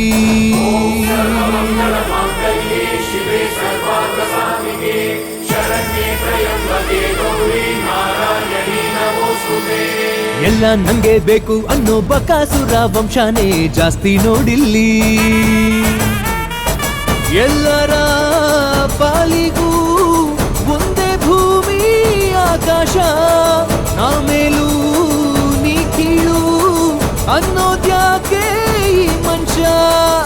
ಎಲ್ಲ ನಂಗೆ ಬೇಕು ಅನ್ನೋ ಬಕಾಸುರ ವಂಶನೇ ಜಾಸ್ತಿ ನೋಡಿಲ್ಲಿ ಎಲ್ಲರ ಪಾಲಿಗೂ ಒಂದೇ ಭೂಮಿ ಆಗ
ಆಕಾಶ ಆಮೇಲೂ ನೀ ಕೀಳು ಅನ್ನೋದ್ಯಾಕೆ ಈ ಮನುಷ್ಯ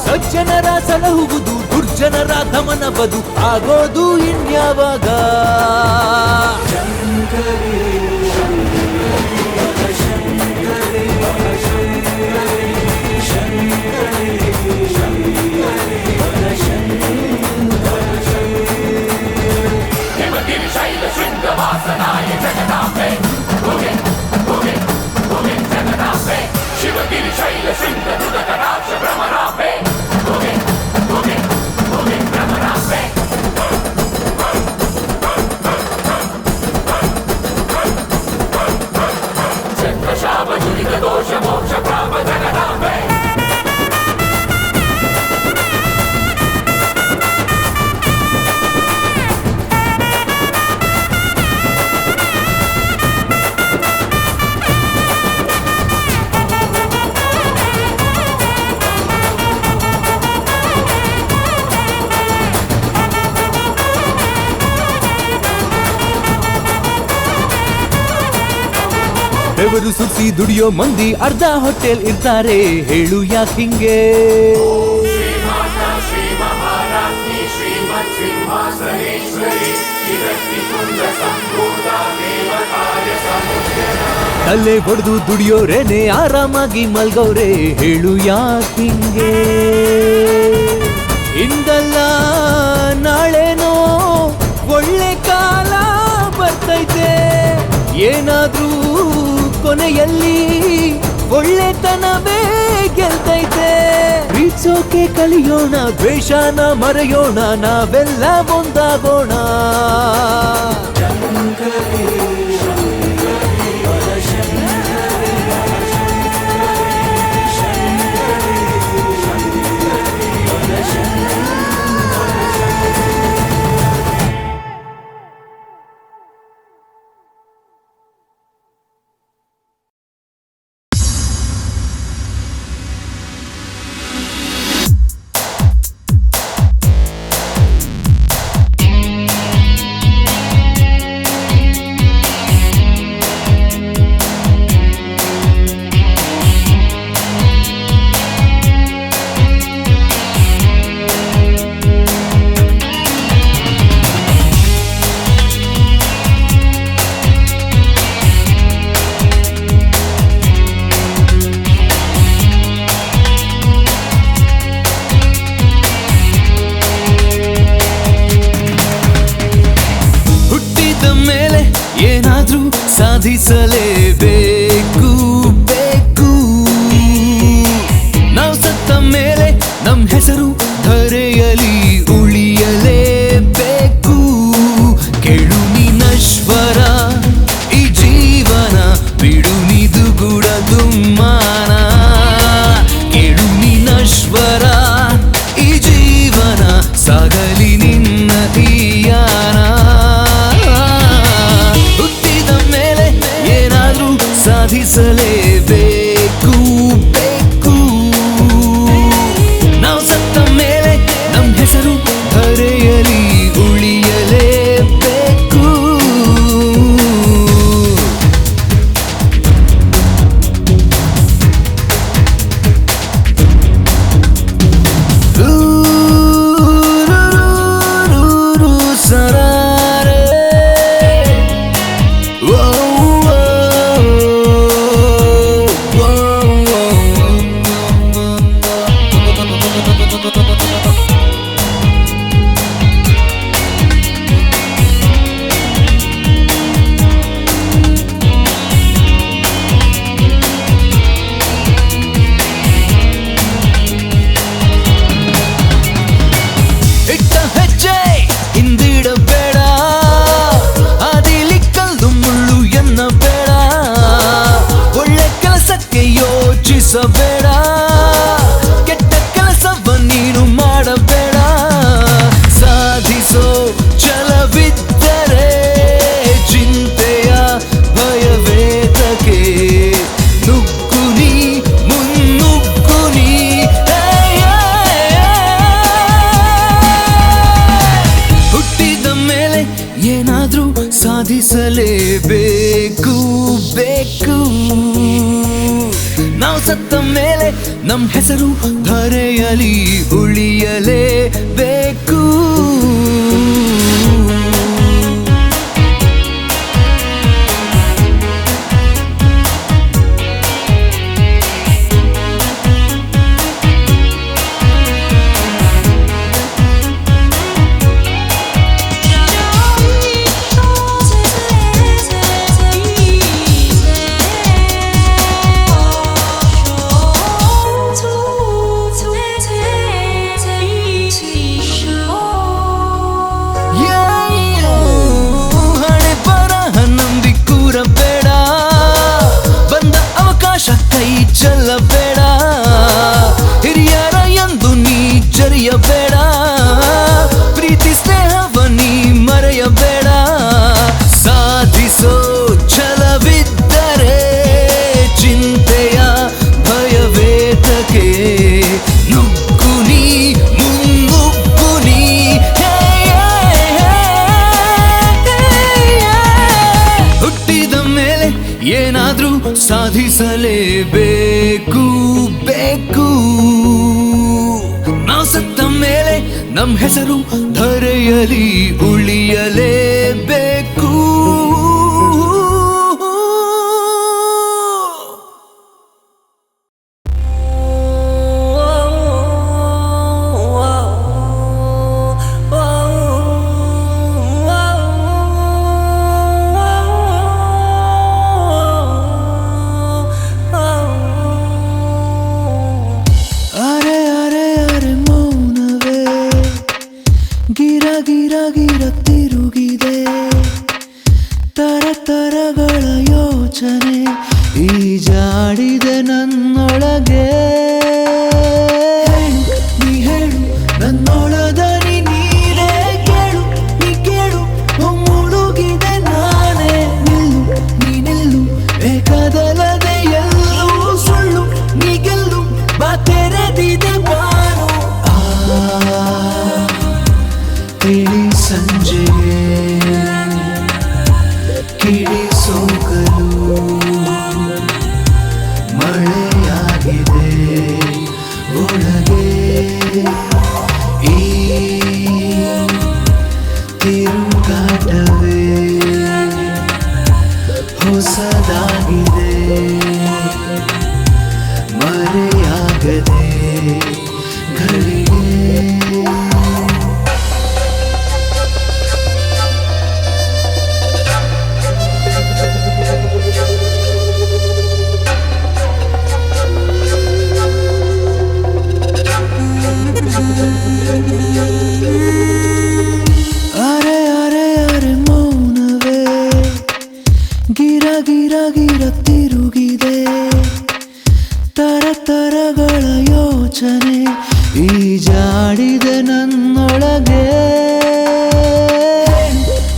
ಸಜ್ಜನರ ಸಲಹುವುದು ದುರ್ಜನರ ದಮನ ಬದು ಆಗೋದು ಇನ್ಯಾವಾಗ ಬೆವರು ಸುರಿಸಿ ದುಡಿಯೋ ಮಂದಿ ಅರ್ಧ ಹೋಟೆಲ್ ಇರ್ತಾರೆ ಹೇಳು ಯಾಕಿಂಗೆ ತಲೆ ಹೊಡೆದು ದುಡಿಯೋರೇನೆ ಆರಾಮಾಗಿ ಮಲ್ಗವ್ರೆ ಹೇಳು ಯಾಕಿಂಗೆ ಇಂದಲ್ಲ ನಾಳೆನೋ ಒಳ್ಳೆ ಕಾಲ ಬರ್ತೈತೆ ಏನಾದ್ರೂ ಕೊನೆಯಲ್ಲಿ ಒಳ್ಳೆತನವೇ ಗೆಲ್ತೈತೆ ಪ್ರೀತಿಸೋಕೆ ಕಲಿಯೋಣ ದ್ವೇಷನ ಮರೆಯೋಣ ನಾವೆಲ್ಲ ಒಂದಾಗೋಣ ಸಾಧಿಸಲೇಬೇಕು ಬೇಕು ನಾವು ಸತ್ತ ಮೇಲೆ ನಮ್ ಹೆಸರು ಧರೆಯಲಿ ಉಳಿಯಲೇಬೇಕು ಕೇಳು ನೀ ನಶ್ವರ ಈ ಜೀವನ ಬಿಡು ನಿದು ಗುಡ ದುಮ್ಮಾನ ಕೇಳು ನೀ ನಶ್ವರ ಈ ಜೀವನ ಸಾಗಲಿ ನಿನ್ನ ತೀಯಾನ ಸಾಧಿಸಲೇಬೇಕು ಬೇಕು ನಾವು ಸತ್ತ ಮೇಲೆ ನಮ್ ಹೆಸರು ಧರೆಯಲಿ ಉಳಿಯಲೇಬೇಕು ಯೋಚಿಸಬೇಡ ಕೆಟ್ಟ ಕೆಲಸವ ನೀನು ಮಾಡಬೇಡ ಸಾಧಿಸೋ ಛಲವಿದ್ದರೆ ಚಿಂತೆಯ ಭಯವೇತಕ್ಕೆ ನುಗ್ಗು ನೀ ಮುನ್ನುಗ್ಗು ನೀ ಹುಟ್ಟಿದ ಮೇಲೆ ಏನಾದ್ರೂ ಸಾಧಿಸಲೇಬೇಕು
ನಮ್ ಹೆಸರು ಧರೆಯಲಿ ಉಳಿಯಲೇಬೇಕು. ಕೈ ಚೆಲ್ಲಬೇಡ, ಹಿರಿಯರ ಎಂದು ನೀ ಜರಿಯಬೇಡ, ಪ್ರೀತಿ ಸ್ನೇಹವ ನೀ ಮರೆಯಬೇಡ. ಸಾಧಿಸೋ ಛಲವಿದ್ದರೆ ಚಿಂತೆಯ ಭಯವೇತಕ್ಕೆ, ನುಗ್ಗು ನೀ ಮುನ್ನುಗ್ಗು ನೀ. ಹುಟ್ಟಿದ ಮೇಲೆ ಏನಾದ್ರೂ ಸಾಧಿಸಲೇಬೇಕು ಬೇಕು. ನಾವು ಸತ್ತ ಮೇಲೆ ನಮ್ ಹೆಸರು ಧರೆಯಲಿ ಉಳಿಯಲೇಬೇಕು. ತಿರುಗಿದೆ ತರತರಗಳ ಯೋಚನೆ ಈಜಾಡಿದೆ ನನ್ನೊಳಗೆ. ನೀ ಹೇಳು ನನ್ನೊಳದ ನೀರೇ ಕೇಳು, ನೀ ಕೇಳು ಮುಳುಗಿದೆ ನಾನೇ. ನಿಲ್ಲು ನೀ ನಿಲ್ಲು ಬೇಕಾದಲ್ಲದೆ ಎಲ್ಲೂ ಸುಳ್ಳು, ನೀ ಗೆಲ್ಲು ಬಾ ತೆರೆದಿದೆ ಬಾನು. ತಿಳಿ ಸಂಜೆಗೆ ಕಿಡಿ ಸೋಕಲು ಮಳೆಯಾಗಿದೆ ಒಳಗೆ. ಈ ತಿರುಗಾಟವೇ ಹೊಸದಾಗಿದೆ, ಮರೆಯಾಗದೆ ಘಳಿಗೆ. ಅರೆ ಅರೆ ಅರೆ ಮೌನವೇ ಗಿರ ಗಿರ ಗಿರ ತಿರುಗಿದೆ ತರತರಗಳ ಯೋಚನೆ ಈಜಾಡಿದೆ ನನ್ನೊಳಗೆ.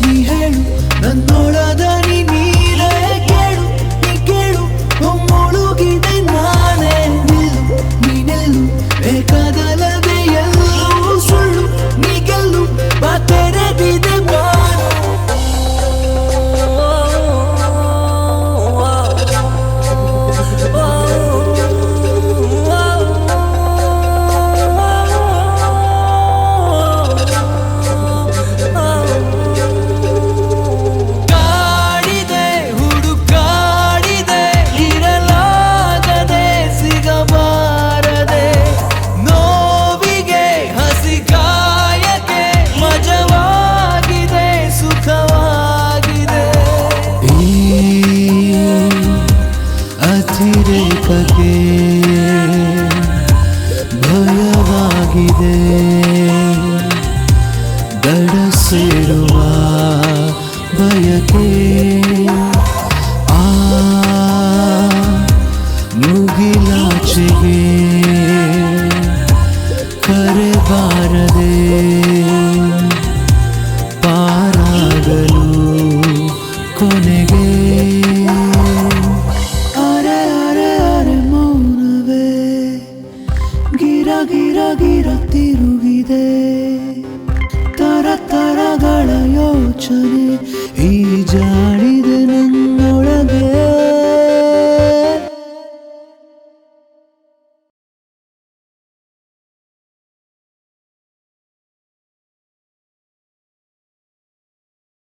ನೀ ಹೇಳು ನನ್ನೊಳದ ನೀರೇ ಕೇಳು, ನೀ ಕೇಳು ಮುಳುಗಿದೆ ನಾನೇ. ನಿಲ್ಲು ನೀ ನಿಲ್ಲು ಬೇಕಾದಲ್ಲದೆ ಎಲ್ಲೂ ಸುಳ್ಳು, ನೀ ಗೆಲ್ಲು ಬಾ ತೆರೆದಿದೆ ಬಾನು. ಕಾಡಿದೆ ಹುಡುಕಾಡಿದೆ ಇರಲಾಗದೆ ಸಿಗಬಾರದೆ, ನೋವಿಗೆ ಹಸಿ ಕಾಯಕ್ಕೆ ಮಜವಾಗಿದೆ ಸುಖವಾಗಿದೆ. ಈ ಅತಿರೇಕಕ್ಕೆ ಭಯವಾಗಿದೆ, ದಡ ಸೇರುವ ಬಯಕೆ. ಆ ಮುಗಿಲಾಚೆಗೆ ಕರೆಬಾರದೆ ಪಾರಾಗಲು ಕೊನೆಗೆ. ಅರೆ ಅರೆ ಅರೆ ಮೌನವೇ ಗಿರ ಗಿರ ಗಿರ ತಿರುಗಿದೆ ತರತರಗಳ ಯೋಚನೆ